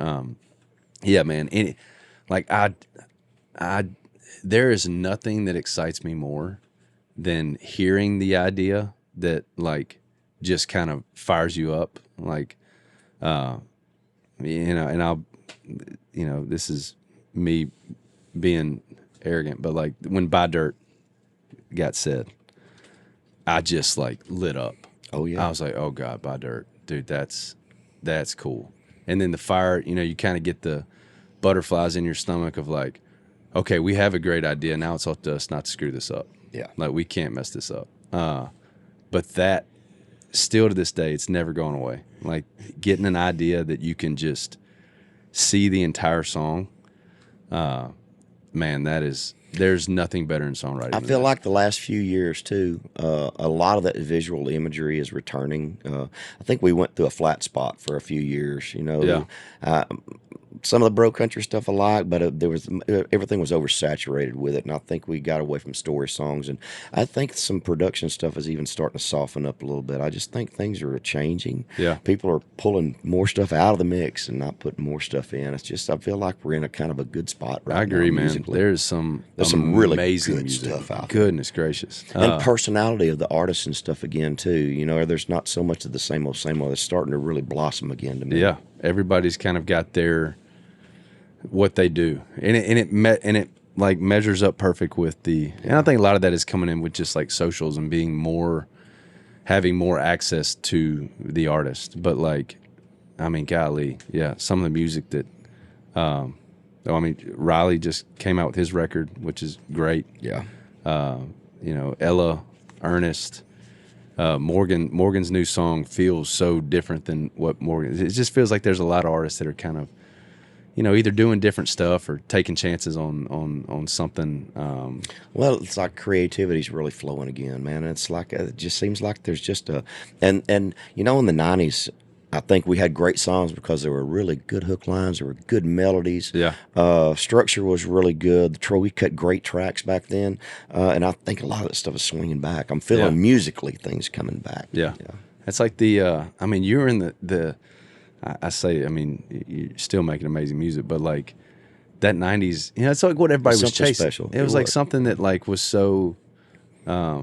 yeah, man. There is nothing that excites me more than hearing the idea that like just kind of fires you up. Like, and this is me being arrogant, but like when Buy Dirt got said, I just like lit up. Oh yeah. I was like, oh God, Buy Dirt, dude, that's cool. And then the fire, you kind of get the butterflies in your stomach of like, okay, we have a great idea. Now it's up to us not to screw this up. Yeah. Like we can't mess this up. But that still to this day, it's never going away. Like getting an idea that you can just see the entire song. Man, there's nothing better in songwriting. I feel like the last few years too, a lot of that visual imagery is returning. I think we went through a flat spot for a few years. Some of the bro country stuff I like, but everything was oversaturated with it, and I think we got away from story songs. And I think some production stuff is even starting to soften up a little bit. I just think things are changing. Yeah, people are pulling more stuff out of the mix and not putting more stuff in. It's just I feel like we're in a kind of a good spot right now. I agree, man. Musically. There's some really amazing good music. stuff out there. Goodness gracious, and personality of the artists and stuff again too. There's not so much of the same old. It's starting to really blossom again to me. Yeah, everybody's kind of got what they do, and it like measures up perfect with and I think a lot of that is coming in with just like socials and having more access to the artist. But like, I mean, golly, yeah, some of the music that, Riley just came out with his record, which is great. Yeah. Ella, Ernest, Morgan's new song feels so different than what Morgan. It just feels like there's a lot of artists that are kind of, either doing different stuff or taking chances on something. Well, it's like creativity's really flowing again, man. It's like it just seems like there's just and in the '90s, I think we had great songs because there were really good hook lines, there were good melodies. Yeah. Structure was really good. We cut great tracks back then, and I think a lot of that stuff is swinging back. I'm feeling musically things coming back. Yeah. It's like you're in the. You're still making amazing music, but like that '90s, it's like what everybody was chasing. Special. It was like something that like was so, I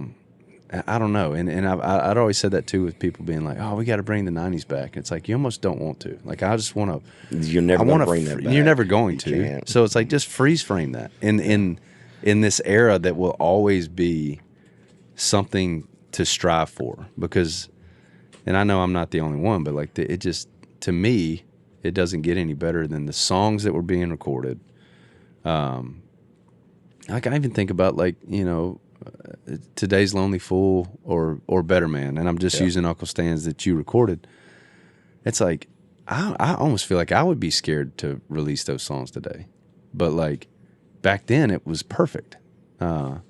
don't know. And I'd always said that too with people being like, oh, we got to bring the '90s back. It's like you almost don't want to. Like I just want to. You're never going to bring that back. You're never going to. Can't. So it's like just freeze frame that in this era that will always be something to strive for. Because, and I know I'm not the only one, but like it just. To me, it doesn't get any better than the songs that were being recorded. I can even think about like Today's Lonely Fool or Better Man, and I'm just using Uncle Stan's that you recorded. It's like I almost feel like I would be scared to release those songs today, but back then it was perfect. But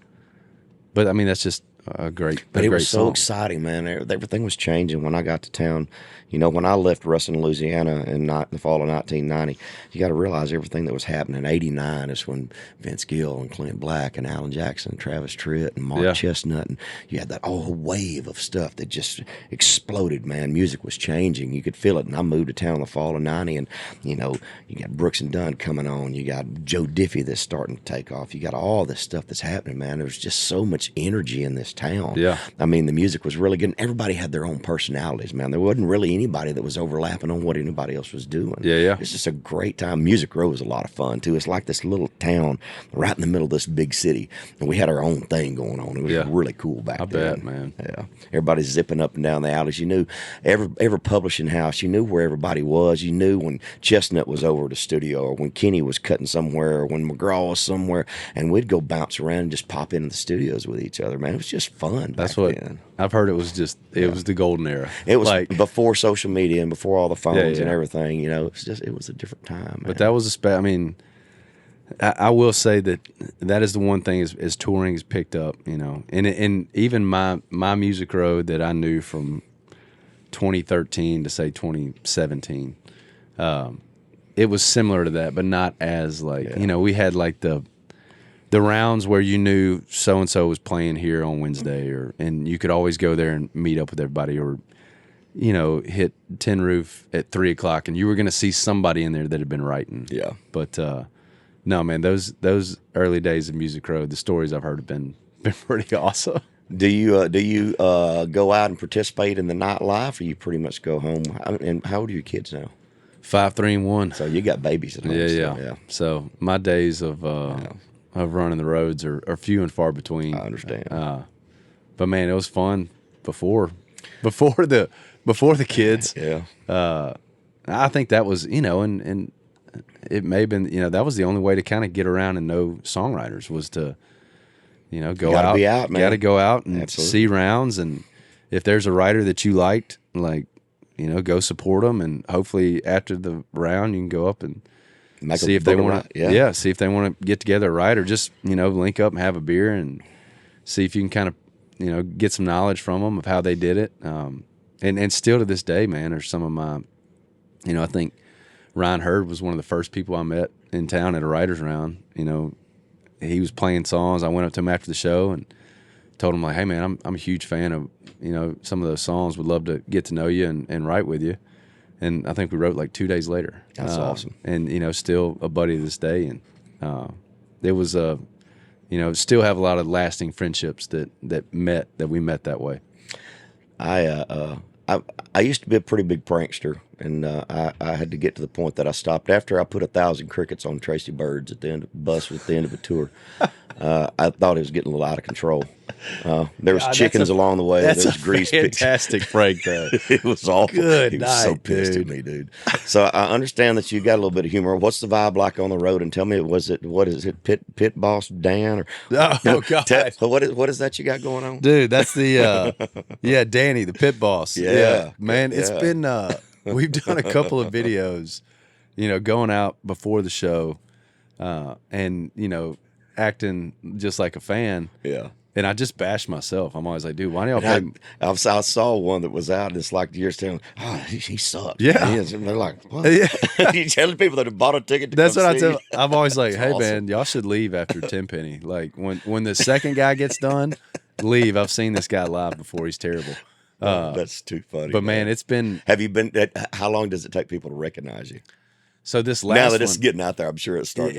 I mean, that's just a great. But it was so song. exciting, man. Everything was changing when I got to town. You know, when I left Ruston, Louisiana in the fall of 1990, you got to realize everything that was happening. 89 is when Vince Gill and Clint Black and Alan Jackson and Travis Tritt and Mark Chestnut, and you had that whole wave of stuff that just exploded, man. Music was changing. You could feel it. And I moved to town in the fall of 90, and, you know, you got Brooks and Dunn coming on. You got Joe Diffie that's starting to take off. You got all this stuff that's happening, man. There was just so much energy in this town. Yeah. I mean, the music was really good. And everybody had their own personalities, man. There wasn't really anybody that was overlapping on what anybody else was doing. Yeah. It's just a great time. Music Row was a lot of fun, too. It's like this little town right in the middle of this big city. And we had our own thing going on. It was really cool back then. I bet, man. Yeah. Everybody's zipping up and down the alleys. You knew every publishing house, you knew where everybody was. You knew when Chestnut was over at the studio or when Kenny was cutting somewhere or when McGraw was somewhere. And we'd go bounce around and just pop into the studios with each other, man. It was just fun. That's what I've heard. It was just it was the golden era. It was like before social media and before all the phones and everything. You know, it was a different time. Man. But that was I mean, I will say that is the one thing as touring has picked up. You know, and even my Music Road that I knew from 2013 to say 2017, it was similar to that, but not as like you know we had like the rounds where you knew so and so was playing here on Wednesday, and you could always go there and meet up with everybody, or you know hit Tin Roof at 3:00, and you were going to see somebody in there that had been writing. Yeah, but no, man, those early days of Music Road, the stories I've heard have been pretty awesome. Do you go out and participate in the nightlife, or you pretty much go home? And how old are your kids now? 5, 3, and 1. So you got babies at home. Yeah. So my days of running the roads are few and far between. I understand. But man, it was fun before the kids. I think that was, you know, and it may have been, you know, that was the only way to kind of get around and know songwriters was to, you know, go out. Be out, man. You got to go out and Absolutely. see rounds, and if there's a writer that you liked, like, you know, go support them, and hopefully after the round you can go up and see if they want to, see if they want to get together a writer, just, you know, link up and have a beer and see if you can kind of, you know, get some knowledge from them of how they did it. And still to this day, man, are some of my, you know, I think Ryan Hurd was one of the first people I met in town at a writer's round. You know, he was playing songs. I went up to him after the show and told him, like, hey, man, I'm a huge fan of, you know, some of those songs. Would love to get to know you and write with you. And I think we wrote like 2 days later. That's awesome. And, you know, still a buddy to this day. And it was, you know, still have a lot of lasting friendships that we met that way. I used to be a pretty big prankster, and I had to get to the point that I stopped after I put 1,000 crickets on Tracy Bird's at the end of the bus at the end of a tour. I thought it was getting a little out of control. There was chickens along the way. That's there was grease fantastic prank, though. It was awful. Good he was night, so pissed at me, dude. So I understand that you got a little bit of humor. What's the vibe like on the road? And tell me, what is it, Pit Boss Dan? Or God, what is that you got going on, dude? That's the Danny, the pit boss. Yeah. Man, it's been we've done a couple of videos, you know, going out before the show, and you know, acting just like a fan. Yeah. And I just bash myself. I'm always like, dude, why don't y'all play? I saw one that was out, and it's like you're telling, he sucked. Yeah. He is. And they're like, what? Yeah. You telling people that have bought a ticket to That's come what I see tell. I'm always like, hey, awesome. man, y'all should leave after Tenpenny. Like when the second guy gets done, leave. I've seen this guy live before. He's terrible. That's too funny. But man, it's been. Have you been? How long does it take people to recognize you? So this last now that one, it's getting out there, I'm sure it's starting.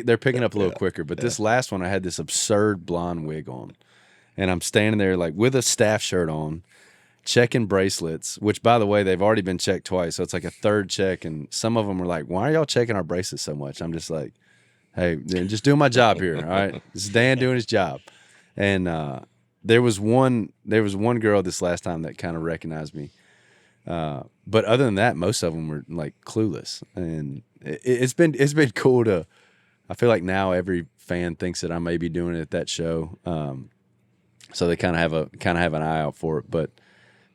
They're picking up a little quicker. But this last one, I had this absurd blonde wig on, and I'm standing there like with a staff shirt on, checking bracelets. Which, by the way, they've already been checked twice, so it's like a third check. And some of them were like, "Why are y'all checking our bracelets so much?" I'm just like, "Hey, just doing my job here. All right, this is Dan doing his job." And there was one girl this last time that kind of recognized me. But other than that, most of them were like clueless, and it's been cool to. I feel like now every fan thinks that I may be doing it at that show, so they kind of have an eye out for it. But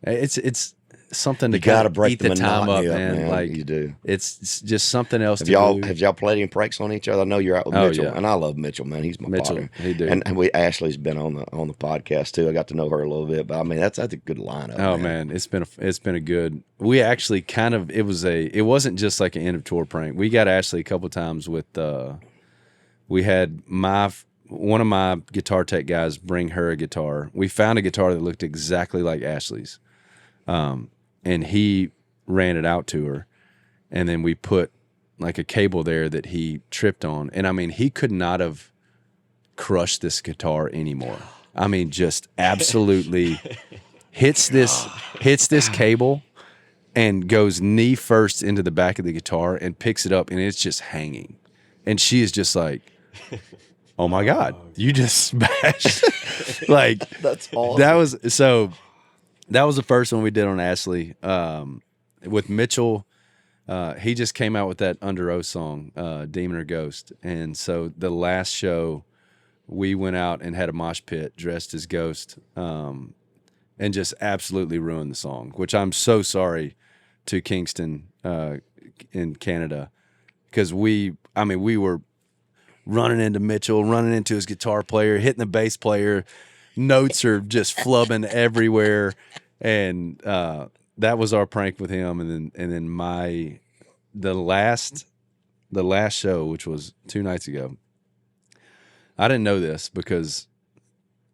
it's something to You got to kinda break eat the the time up, monotony up, man. Like, you do. it's just something else Have to y'all do. have y'all played any pranks on each other? I know you're out with Oh, Mitchell, yeah. and I love Mitchell, man. He's my Mitchell, partner. he do. And Ashley's been on the podcast too. I got to know her a little bit, but I mean that's a good lineup. Oh man, it's been a good. We actually kind of it wasn't just like an end of tour prank. We got Ashley a couple times with we had one of my guitar tech guys bring her a guitar. We found a guitar that looked exactly like Ashley's, and he ran it out to her, and then we put like a cable there that he tripped on, and I mean he could not have crushed this guitar anymore. I mean, just absolutely hits this cable and goes knee first into the back of the guitar and picks it up, and it's just hanging. And she is just like, "Oh my God, you just smashed!" Like That's awesome. That was the first one we did on Ashley. With Mitchell, he just came out with that Under Oath song, "Demon or Ghost," and so the last show, we went out and had a mosh pit dressed as Ghost, and just absolutely ruined the song, which I'm so sorry to Kingston in Canada, because we were running into Mitchell, running into his guitar player, hitting the bass player. Notes are just flubbing everywhere, and that was our prank with him. And then the last show, which was 2 nights ago. I didn't know this because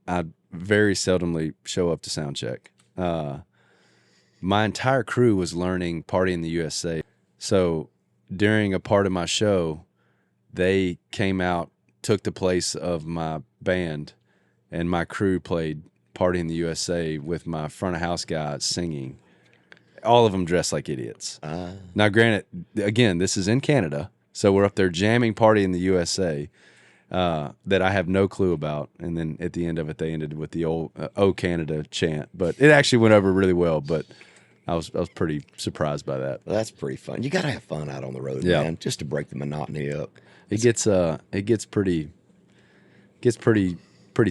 I very seldomly show up to sound check. My entire crew was learning Party in the USA. So during a part of my show, they came out, took the place of my band, and my crew played Party in the USA with my front of house guys singing. All of them dressed like idiots. Now, granted, again, this is in Canada, so we're up there jamming Party in the USA. That I have no clue about, and then at the end of it, they ended with the old "Oh Canada" chant. But it actually went over really well. But I was pretty surprised by that. Well, that's pretty fun. You got to have fun out on the road, Yeah. man, just to break the monotony up. It gets pretty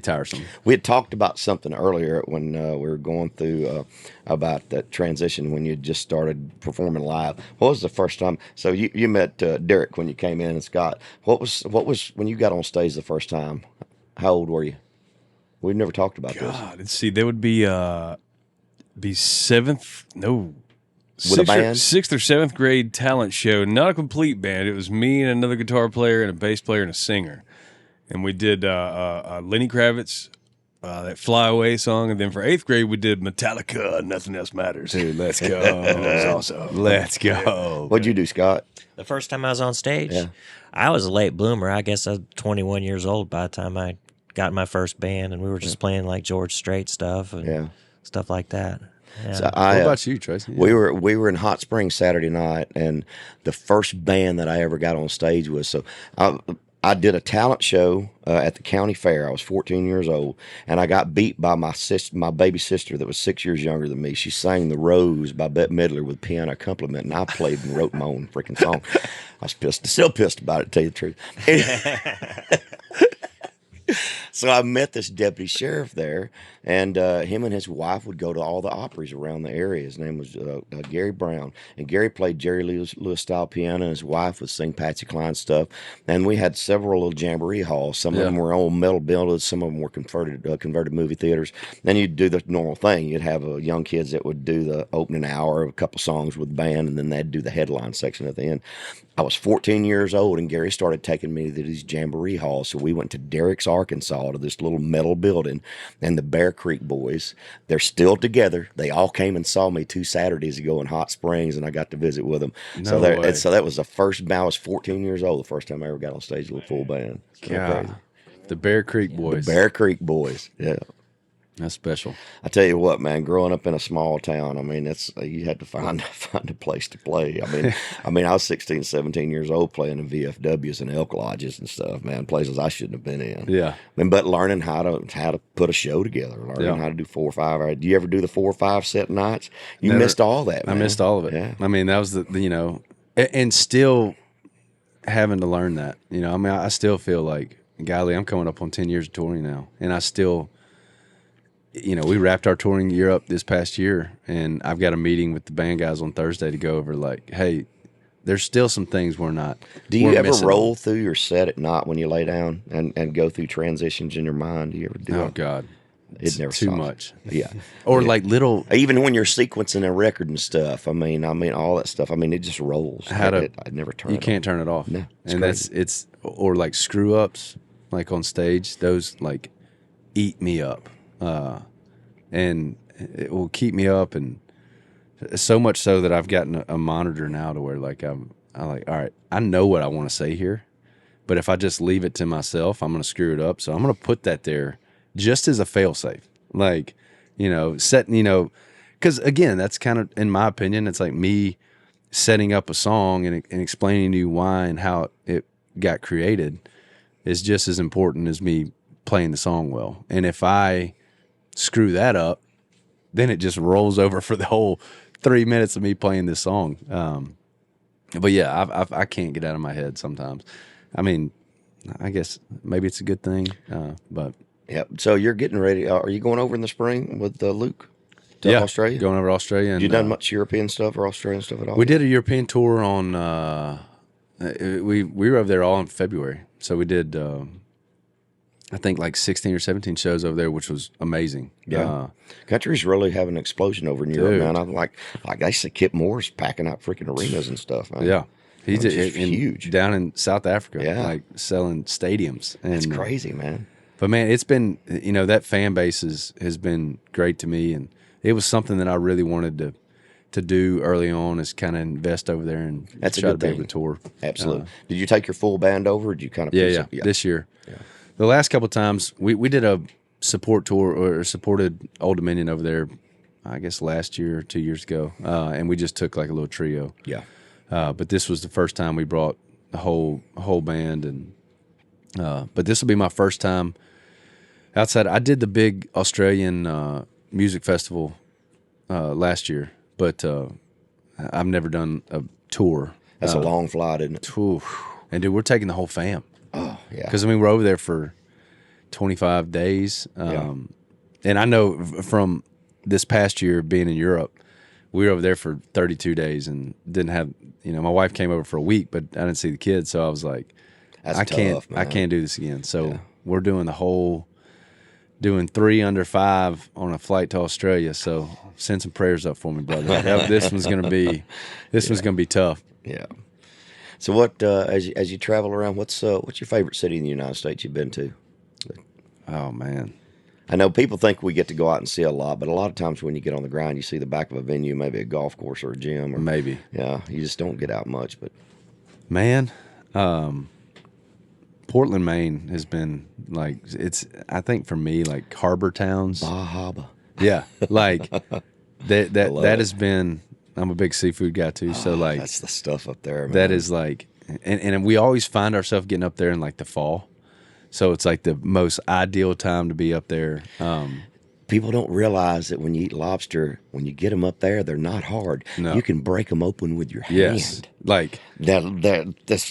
tiresome. We had talked about something earlier when we were going through about that transition when you just started performing live. What was the first time? So you met Derek when you came in, and Scott. What was when you got on stage the first time? How old were you? We've never talked about this. Let's see. They would be seventh. No. With a band? Sixth or seventh grade talent show. Not a complete band. It was me and another guitar player and a bass player and a singer. And we did Lenny Kravitz, that Fly Away song. And then for 8th grade, we did Metallica, Nothing Else Matters. Dude, let's go. That was awesome. Let's go. What'd you do, Scott? The first time I was on stage, Yeah. I was a late bloomer. I guess I was 21 years old by the time I got in my first band, and we were just playing like George Strait stuff and stuff like that. Yeah. So What about you, Tracy? We were in Hot Springs Saturday night, and the first band that I ever got on stage was I did a talent show at the county fair. I was 14 years old, and I got beat by my baby sister that was 6 years younger than me. She sang "The Rose" by Bette Midler with piano accompaniment, and I played and wrote my own freaking song. I was pissed, still pissed about it, to tell you the truth. So I met this deputy sheriff there, and him and his wife would go to all the operas around the area. His name was Gary Brown, and Gary played Jerry Lewis style piano, and his wife would sing Patsy Cline stuff. And we had several little jamboree halls. Some of them were old metal buildings, some of them were converted movie theaters. Then you'd do the normal thing. You'd have young kids that would do the opening hour, a couple songs with the band, and then they'd do the headline section at the end. I was 14 years old, and Gary started taking me to these jamboree halls. So we went to Derrick's, Arkansas, to this little metal building, and the Bear Creek Boys, they're still together. They all came and saw me 2 Saturdays ago in Hot Springs, and I got to visit with them. So that was the first band. I was 14 years old the first time I ever got on stage with a full band. God. The Bear Creek Boys. The Bear Creek Boys, yeah. That's special. I tell you what, man, growing up in a small town, I mean, you had to find a place to play. I mean, I was 16, 17 years old playing in VFWs and elk lodges and stuff, man, places I shouldn't have been in. Yeah. But learning how to put a show together, learning how to do 4 or 5 hours. Do you ever do the 4 or 5 set nights? You missed all that, man. I missed all of it. Yeah. I mean, that was and still having to learn that. I mean, I still feel like, golly, I'm coming up on 10 years of touring now, and I still we wrapped our touring year up this past year, and I've got a meeting with the band guys on Thursday to go over like, hey, there's still some things we're not. Do you ever missing. roll through your set at night when you lay down and go through transitions in your mind? Do you ever do Oh it? God, It never too stops. much. Yeah. Or like little. Even when you're sequencing a record and stuff, I mean all that stuff. I mean, it just rolls. I never turn it You can't turn it off. No, it's and crazy. it's or like screw ups, like on stage. Those like eat me up, and it will keep me up, and so much so that I've gotten a monitor now to where like I'm like, all right, I know what I want to say here, but if I just leave it to myself, I'm going to screw it up. So I'm going to put that there just as a failsafe, like because again, that's kind of, in my opinion, it's like me setting up a song and explaining to you why and how it got created is just as important as me playing the song well. And if I screw that up, then it just rolls over for the whole 3 minutes of me playing this song. But yeah, I can't get out of my head sometimes. I mean, I guess maybe it's a good thing, but Yeah. So you're getting ready. Are you going over in the spring with Luke to Australia? Going over to Australia. And, you done much European stuff or Australian stuff at all? We did a European tour on. We were over there all in February, so we did. I think like 16 or 17 shows over there, which was amazing. Yeah, country's really having an explosion over in Europe, man. I'm like I say, Kip Moore's packing out freaking arenas and stuff. Man. Yeah, he's huge down in South Africa. Yeah, like selling stadiums. And, that's crazy, man. But man, it's been that fan base has been great to me, and it was something that I really wanted to do early on, is kind of invest over there and that's try a good to be thing. able to tour. Absolutely. Did you take your full band over? Or did you kind of Yeah, this year. Yeah. The last couple of times we did a support tour or supported Old Dominion over there, I guess last year or 2 years ago, and we just took like a little trio. Yeah. But this was the first time we brought the whole band, and but this will be my first time outside. I did the big Australian music festival last year, but I've never done a tour. That's a long flight, isn't it? And dude, we're taking the whole fam. Oh, yeah. Because, we're over there for 25 days. And I know from this past year being in Europe, we were over there for 32 days and didn't have, my wife came over for a week, but I didn't see the kids. So I was like, I can't do this again. So we're doing doing 3 under 5 on a flight to Australia. So send some prayers up for me, brother. This one's going to be tough. Yeah. So what, as you travel around, what's your favorite city in the United States you've been to? Oh man, I know people think we get to go out and see a lot, but a lot of times when you get on the ground, you see the back of a venue, maybe a golf course or a gym, or maybe. Yeah, you just don't get out much. But man, Portland, Maine has been like, I think for me, like harbor towns. Bah Harbor. Yeah, like that has been. I'm a big seafood guy too, so like that's the stuff up there, man. That is like, and we always find ourselves getting up there in like the fall, so it's like the most ideal time to be up there. People don't realize that when you eat lobster, when you get them up there, they're not hard. No. You can break them open with your hand. Yes, like that's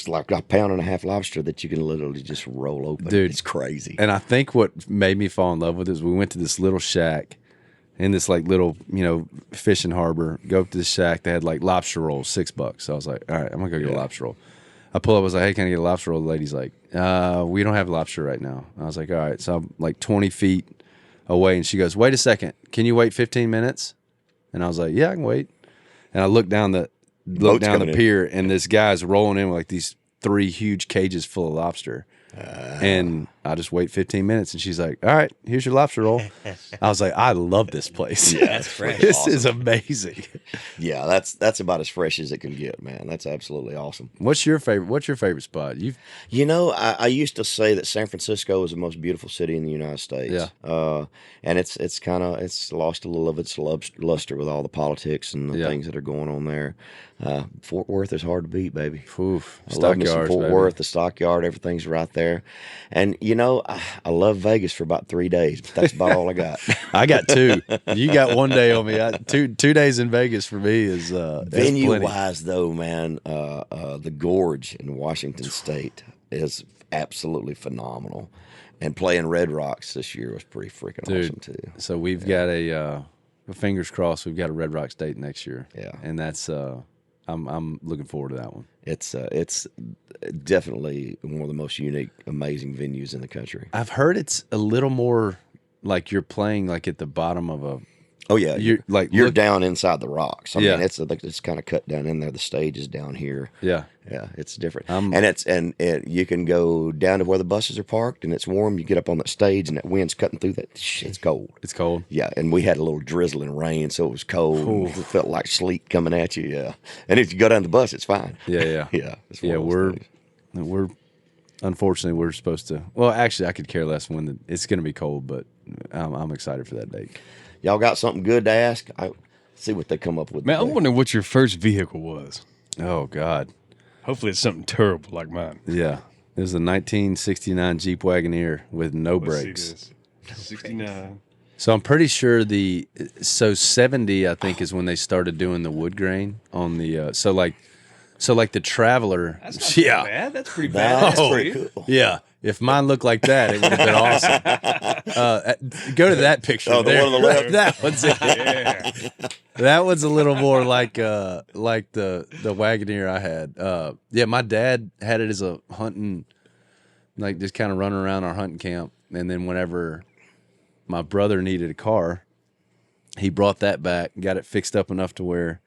like a 1.5 pound lobster that you can literally just roll open. Dude, it's crazy. And I think what made me fall in love with it is we went to this little shack in this like little, fishing harbor. Go up to this shack. They had like lobster rolls, $6. So I was like, all right, I'm gonna go get a lobster roll. I pull up. I was like, hey, can I get a lobster roll? The lady's like, we don't have lobster right now. I was like, all right. So I'm like 20 feet away, and she goes, wait a second. Can you wait 15 minutes? And I was like, yeah, I can wait. And I look down the pier, and this guy's rolling in with like these 3 huge cages full of lobster. And I just wait 15 minutes, and she's like, all right, here's your lobster roll. I was like, I love this place. Yeah, that's fresh. This is amazing. Yeah, that's about as fresh as it can get, man. That's absolutely awesome. What's your favorite spot? I used to say that San Francisco is the most beautiful city in the United States. Yeah. And it's lost a little of its luster with all the politics and the things that are going on there. Fort Worth is hard to beat, baby. Oof, I love me some Fort Worth, the Stockyard, everything's right there. And I love Vegas for about 3 days, but that's about all I got. I got 2. You got 1 day on me. 2 days in Vegas for me is venue wise though, man. The Gorge in Washington State is absolutely phenomenal. And playing Red Rocks this year was pretty freaking awesome too. So we've got fingers crossed, we've got a Red Rocks date next year. Yeah, and that's I'm looking forward to that one. It's definitely one of the most unique, amazing venues in the country. I've heard it's a little more like you're playing like at the bottom of a. Oh yeah, you're look, down inside the rocks. I mean, it's kind of cut down in there. The stage is down here. Yeah, it's different. And you can go down to where the buses are parked, and it's warm. You get up on that stage, and that wind's cutting through that. It's cold. It's cold. Yeah, and we had a little drizzling rain, so it was cold. It felt like sleet coming at you. Yeah, and if you go down the bus, it's fine. Yeah. It's we're unfortunately we're supposed to. Well, actually, I could care less when it's going to be cold, but I'm excited for that date. Y'all got something good to ask? I see what they come up with. Man, I'm wondering what your first vehicle was. Oh, God. Hopefully it's something terrible like mine. Yeah. It was a 1969 Jeep Wagoneer with no brakes. 69. So I'm pretty sure 70, I think, is when they started doing the wood grain on the, so like the Traveler. That's not too bad. That's pretty bad. That's pretty cool. Yeah. If mine looked like that, it would have been awesome. Go to that picture. Oh, the one on the left. That one's it. Yeah. That one's a little more like the Wagoneer I had. Yeah, my dad had it as a hunting, like just kind of running around our hunting camp. And then whenever my brother needed a car, he brought that back, got it fixed up enough to where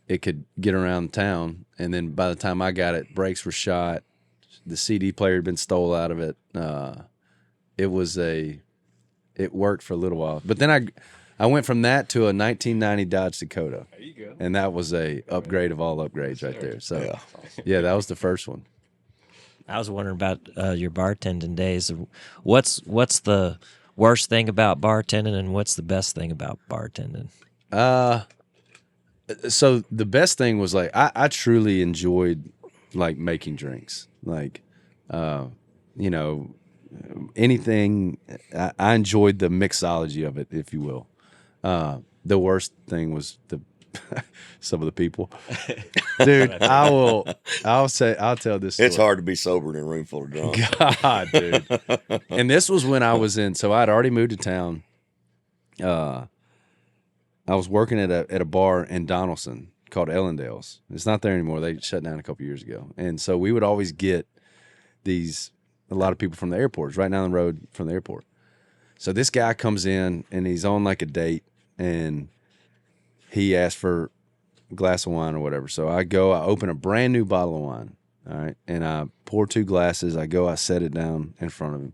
it could get around town. And then by the time I got it, brakes were shot. The CD player had been stole out of it. It worked for a little while, but then I went from that to a 1990 Dodge Dakota. There you go. And that was a upgrade of all upgrades right there. So yeah, that was the first one. I was wondering about your bartending days. What's the worst thing about bartending, and what's the best thing about bartending? So the best thing was like I truly enjoyed like making drinks, like anything. I enjoyed the mixology of it, if you will. The worst thing was some of the people. Dude, I'll tell this story. It's hard to be sober in a room full of drunks. God, dude. And this was when I was so I'd already moved to town. I was working at a bar in Donaldson called Ellendale's. It's not there anymore. They shut down a couple years ago. And so we would always get a lot of people from the airports right down the road from the airport. So this guy comes in and he's on like a date and he asked for a glass of wine or whatever. So I open a brand new bottle of wine. All right. And I pour 2 glasses. I set it down in front of him.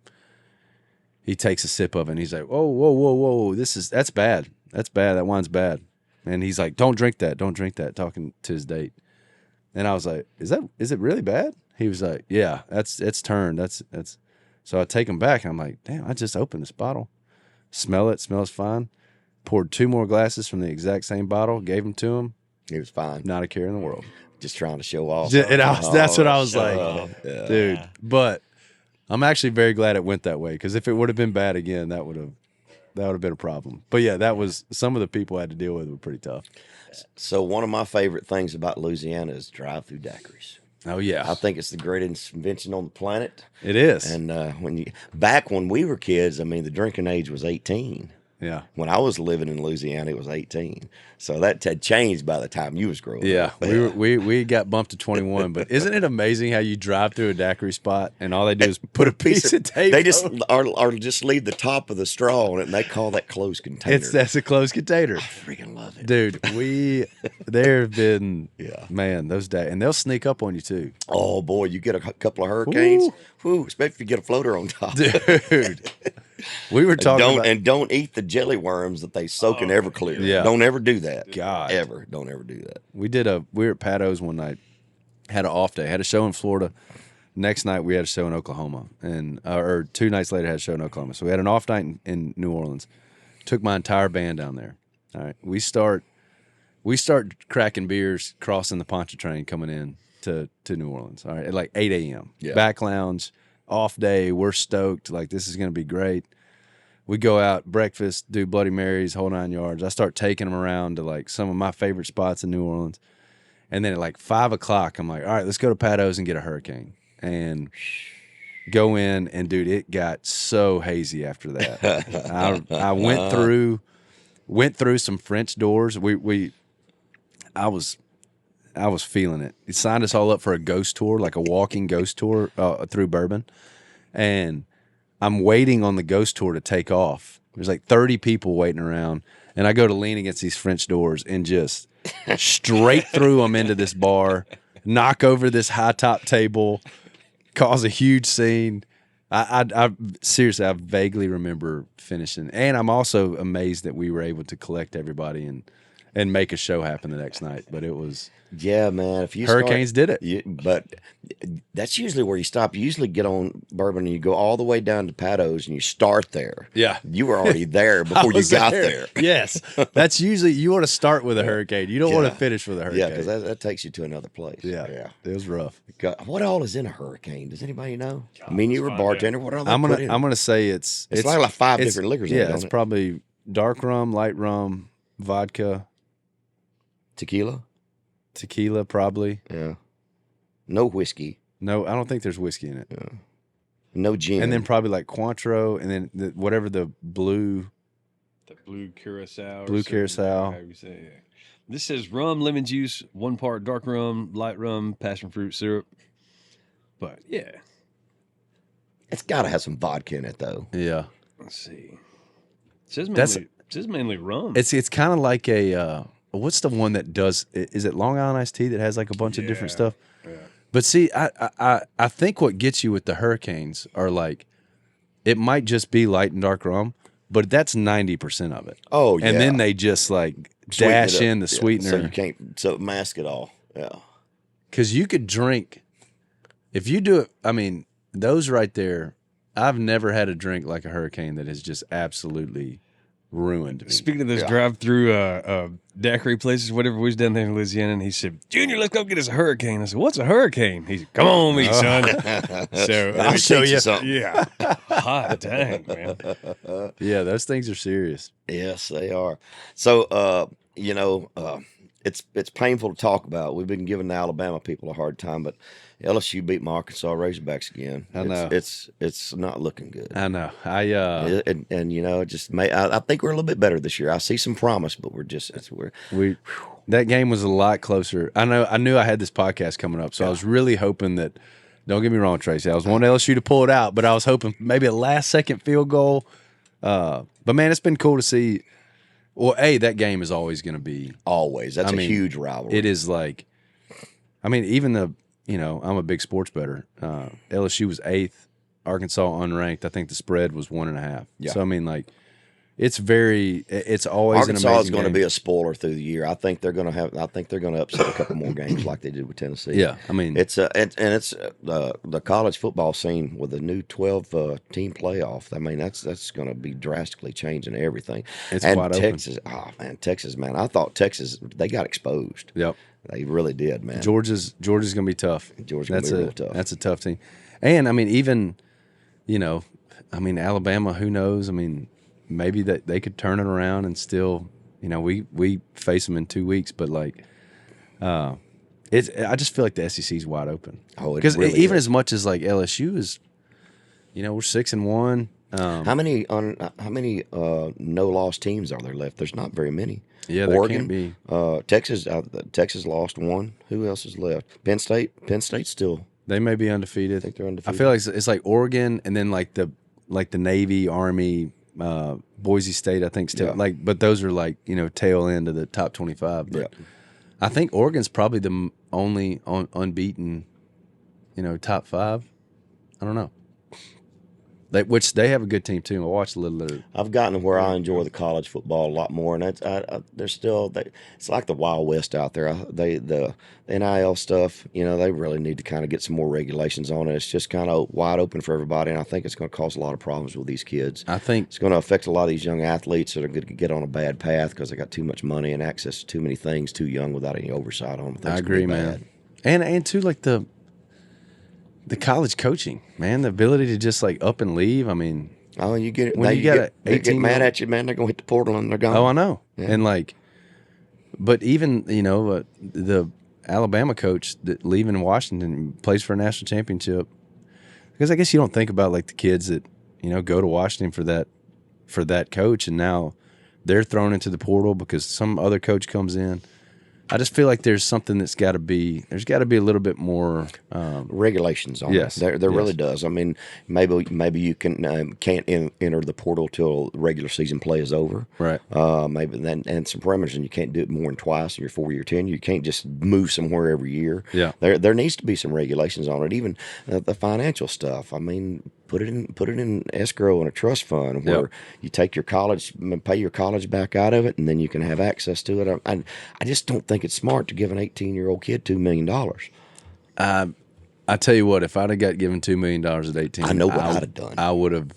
He takes a sip of it and he's like, whoa. That's bad. That's bad. That wine's bad. And he's like, don't drink that. Talking to his date. And I was like, is it really bad? He was like, yeah, it's turned. That's. So I take him back. And I'm like, damn, I just opened this bottle. Smell it. Smells fine. Poured 2 more glasses from the exact same bottle. Gave them to him. He was fine. Not a care in the world. Just trying to show off. That's what I was like, yeah. Dude. But I'm actually very glad it went that way, because if it would have been bad again, that would have been a problem. But yeah, that was some of the people I had to deal with were pretty tough. So one of my favorite things about Louisiana is drive-through daiquiris. Oh yeah, I think it's the greatest invention on the planet. It is. And back when we were kids, I mean, the drinking age was 18. Yeah. When I was living in Louisiana, it was 18. So that had changed by the time you was growing up. Yeah, we got bumped to 21. But isn't it amazing how you drive through a daiquiri spot and all they do is put a piece of tape? They just or just leave the top of the straw on it, and they call that closed container. That's a closed container. I freaking love it, dude. There have been man, those days, and they'll sneak up on you too. Oh boy, you get a couple of hurricanes. Whoo, especially if you get a floater on top, dude. We were talking don't eat the jelly worms that they soak in Everclear. Yeah. Don't ever do that. God. Don't ever do that. We were at Pat O's one night, had an off day, had a show in Florida. Next night we had a show in Oklahoma, and or 2 nights later had a show in Oklahoma. So we had an off night in New Orleans. Took my entire band down there. All right. We start cracking beers, crossing the Pontchartrain coming in to New Orleans. All right. At like 8 a.m. Yeah. Back lounge. Off day, we're stoked. Like, this is going to be great. We go out, breakfast, do Bloody Marys, whole 9 yards. I start taking them around to like some of my favorite spots in New Orleans. And then at like 5 o'clock, I'm like, all right, let's go to Pat O's and get a hurricane. And go in, and dude, it got so hazy after that. I went through some French doors. I was feeling it. He signed us all up for a ghost tour, like a walking ghost tour through Bourbon, and I'm waiting on the ghost tour to take off. There's like 30 people waiting around, and I go to lean against these French doors and just straight through them into this bar, knock over this high top table, cause a huge scene. I seriously, I vaguely remember finishing, and I'm also amazed that we were able to collect everybody and make a show happen the next night. But it was. Yeah, man. If you Hurricanes did it. But that's usually where you stop. You usually get on Bourbon and you go all the way down to Paddo's and you start there. Yeah. You were already there before you got there. Yes. That's usually, you want to start with a hurricane. You don't want to finish with a hurricane. Yeah, because that takes you to another place. Yeah. It was rough. What all is in a hurricane? Does anybody know? I mean, you were a bartender. What all they I'm put in? gonna say it's like 5 different liquors. Yeah, it's probably dark rum, light rum, vodka, tequila, probably. Yeah. No whiskey. No, I don't think there's whiskey in it. Yeah. No gin. And then probably like Cointreau, and then whatever the blue curacao. Blue curacao. However you say it. This says rum, lemon juice, 1 part dark rum, light rum, passion fruit syrup. But yeah, it's got to have some vodka in it, though. Yeah. Let's see. It says mainly rum. It's kind of like a what's the one that does? Is it Long Island iced tea that has like a bunch of different stuff? Yeah. But see, I think what gets you with the Hurricanes are like, it might just be light and dark rum, but that's 90% of it. Oh, yeah. And then they just like dash in the sweetener. So you can't mask it all. Yeah. Because you could drink, if you do it, I mean, those right there, I've never had a drink like a Hurricane that has just absolutely ruined me. Speaking of those drive-through daiquiri places, whatever, we was down there in Louisiana, and he said, "Junior, let's go get us a hurricane." I said, "What's a hurricane?" He said, "Come on, me son." So I'll show you something. Yeah, hot dang, man. Yeah, those things are serious. Yes, they are. So, it's painful to talk about. We've been giving the Alabama people a hard time, but LSU beat my Arkansas Razorbacks again. I know it's not looking good. I know. I think we're a little bit better this year. I see some promise, but that game was a lot closer. I knew I had this podcast coming up, so I was really hoping that. Don't get me wrong, Tracy. I was wanting LSU to pull it out, but I was hoping maybe a last-second field goal. But man, it's been cool to see. Well, that game is always going to be always. That's a huge rivalry. It is like, I mean, even I'm a big sports bettor. LSU was 8th, Arkansas unranked. I think the spread was 1.5. Yeah. So I mean, like, it's always Arkansas an amazing is going game. to be a spoiler through the year. I think they're going to upset a couple more games like they did with Tennessee. Yeah, I mean, it's the college football scene with a new 12 team playoff. I mean, that's going to be drastically changing everything. It's and wide Texas, open. Texas, man. I thought Texas, they got exposed. Yep, they really did, man. Georgia's going to be tough. Georgia's going to be real tough. That's a tough team. And I mean, even Alabama. Who knows? I mean. Maybe that they could turn it around and still, we face them in 2 weeks, but like, I just feel like the SEC's wide open. Oh, because really even is. as much as like LSU is, we're 6-1. How many no loss teams are there left? There's not very many. Yeah, there Oregon, can't be. Texas lost one. Who else is left? Penn State's still. They may be undefeated. I think they're undefeated. I feel like it's like Oregon, and then like the Navy, Army. Boise State, I think, still but those are like tail end of the top 25. But I think Oregon's probably the only unbeaten, top 5. I don't know. Which they have a good team too. I watched a little of it. I've gotten to where I enjoy the college football a lot more, and it's like the Wild West out there. The NIL stuff, they really need to kind of get some more regulations on it. It's just kind of wide open for everybody, and I think it's going to cause a lot of problems with these kids. I think it's going to affect a lot of these young athletes that are going to get on a bad path because they got too much money and access to too many things too young without any oversight on them. I agree, man. And too, like the college coaching, man, the ability to just like up and leave. I mean, you get it. When you got they get mad at you, man. They're gonna hit the portal and they're gone. Oh, I know. Yeah. And like, but even the Alabama coach that leaving Washington plays for a national championship. Because I guess you don't think about like the kids that go to Washington for that coach, and now they're thrown into the portal because some other coach comes in. I just feel like there's something there's got to be a little bit more regulations on yes, it. There really does. I mean, maybe you can't enter the portal till the regular season play is over. Right. Maybe then and some parameters, and you can't do it more than twice in your 4-year tenure. You can't just move somewhere every year. Yeah. There needs to be some regulations on it. Even the financial stuff. I mean, put it in escrow and a trust fund where you take your college, pay your college back out of it, and then you can have access to it. I just don't think it's smart to give an 18-year-old kid $2 million. I tell you what, if I'd have got given $2 million at 18, I know what I'd have done. I would have.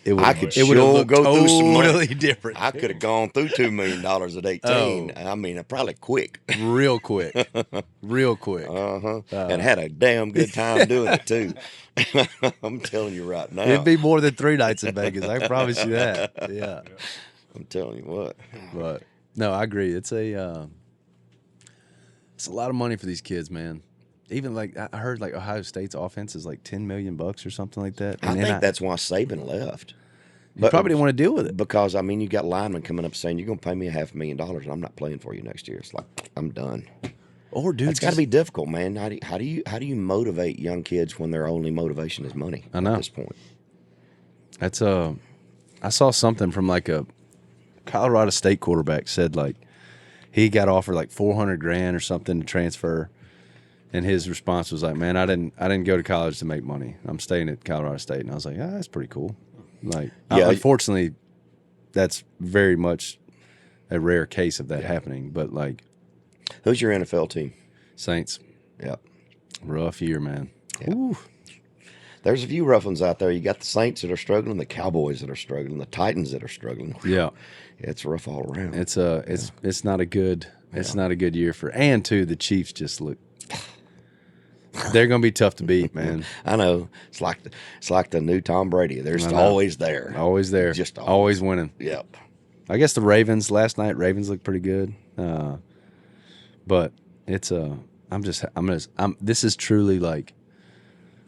I could sure go through some money. Totally different. I could have gone through $2 million at 18. I mean, probably quick. Real quick. And had a damn good time doing it too. I'm telling you right now. It'd be more than 3 nights in Vegas. I promise you that. Yeah. I'm telling you what. But no, I agree. It's a lot of money for these kids, man. Even like I heard, like Ohio State's offense is like $10 million or something like that. I think that's why Saban left. He probably didn't want to deal with it because I mean, you got linemen coming up saying you're going to pay me $500,000 and I'm not playing for you next year. It's like I'm done. Or dude, it's got to be difficult, man. How do you motivate young kids when their only motivation is money? I know. At this point. That's I saw something from like a Colorado State quarterback said like he got offered like $400,000 or something to transfer. And his response was like, "Man, I didn't go to college to make money. I'm staying at Colorado State." And I was like, "Ah, that's pretty cool." Like, unfortunately, that's very much a rare case of that happening. But like, who's your NFL team? Saints. Yeah, rough year, man. Yeah. Ooh. There's a few rough ones out there. You got the Saints that are struggling, the Cowboys that are struggling, the Titans that are struggling. Yeah, it's rough all around. It's not a good not a good year for. And too, the Chiefs just look. They're going to be tough to beat, man. I know. It's like the new Tom Brady. They're just always there. Always there. Just always winning. Yep. I guess the Ravens last night. Ravens looked pretty good. But it's this is truly like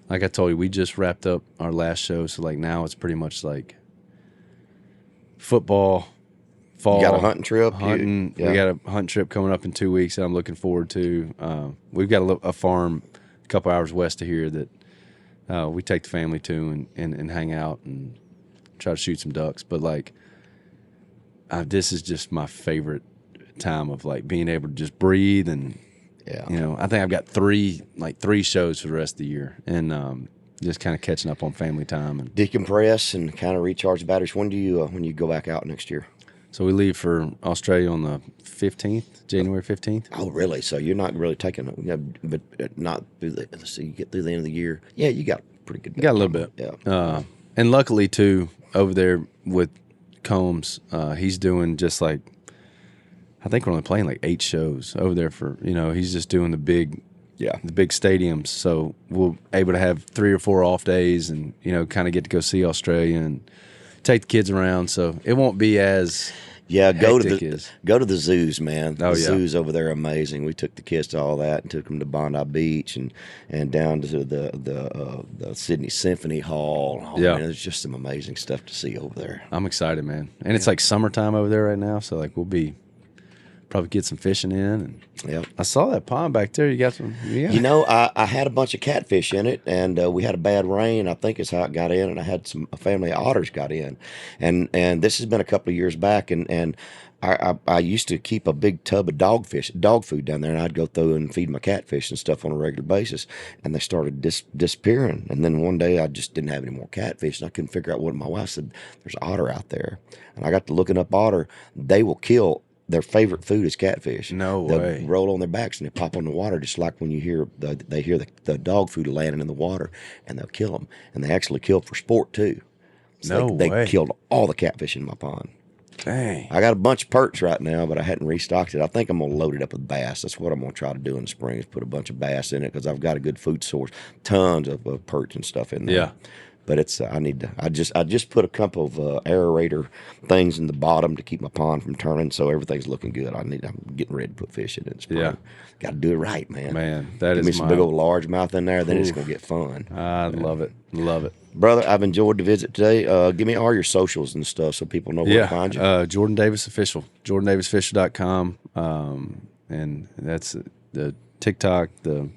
I told you, we just wrapped up our last show, so like now it's pretty much like football. Fall, you got a hunting trip. We got a hunting trip coming up in 2 weeks that I'm looking forward to. We've got a farm a couple hours west of here that we take the family to and hang out and try to shoot some ducks. But like, this is just my favorite time of like being able to just breathe and I think I've got three shows for the rest of the year and just kind of catching up on family time and decompress and kind of recharge the batteries. When do you go back out next year? So we leave for Australia on the 15th, January 15th. Oh, really? So you're not really taking it, but not through you get through the end of the year. Yeah, you got pretty good. You got a little bit. Yeah. And luckily, too, over there with Combs, he's doing just like, I think we're only playing like 8 shows over there for, he's just doing the big stadiums. So we'll able to have 3 or 4 off days and, kind of get to go see Australia and take the kids around, so it won't be as go to the zoos, man. The zoos over there are amazing. We took the kids to all that and took them to Bondi Beach and down to the Sydney Symphony Hall. Man, there's just some amazing stuff to see over there. I'm excited, man. And it's like summertime over there right now, so like we'll be probably get some fishing in. And I saw that pond back there. You got some. Yeah. I had a bunch of catfish in it, and we had a bad rain. I think is how it got in, and I had a family of otters got in, and this has been a couple of years back, and I used to keep a big tub of dog food down there, and I'd go through and feed my catfish and stuff on a regular basis, and they started disappearing. And then one day I just didn't have any more catfish, and I couldn't figure out what. My wife said, "There's otter out there," and I got to looking up otter. They will kill. Their favorite food is catfish. No They'll way. Roll on their backs and they pop on the water, just like when you hear they hear the dog food landing in the water, and they'll kill them. And they actually kill for sport too. So they killed all the catfish in my pond. Dang. I got a bunch of perch right now, but I hadn't restocked it. I think I'm gonna load it up with bass. That's what I'm gonna try to do in the spring, is put a bunch of bass in it because I've got a good food source, tons of perch and stuff in there. Yeah. But it's I need to. I just put a couple of aerator things in the bottom to keep my pond from turning, so everything's looking good. I'm getting ready to put fish in it. Yeah, got to do it right, man. Man, that Give is me some big old largemouth in there, then it's gonna get fun. I love it, brother. I've enjoyed the visit today. Give me all your socials and stuff so people know where to find you. Jordan Davis Official, JordanDavisOfficial.com, and that's the TikTok, the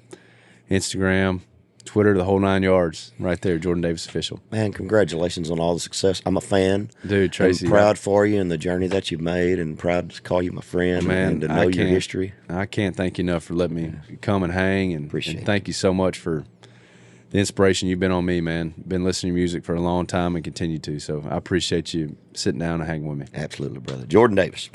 Instagram, Twitter, the whole 9 yards, right there. Jordan Davis Official. Man, congratulations on all the success. I'm a fan, dude. Tracy, I'm proud for you and the journey that you've made, and proud to call you my friend, man, and to know your history. I can't thank you enough for letting me come and hang, and thank you so much for the inspiration you've been on me, man. Been listening to music for a long time and continue to. So I appreciate you sitting down and hanging with me. Absolutely, brother. Jordan Davis.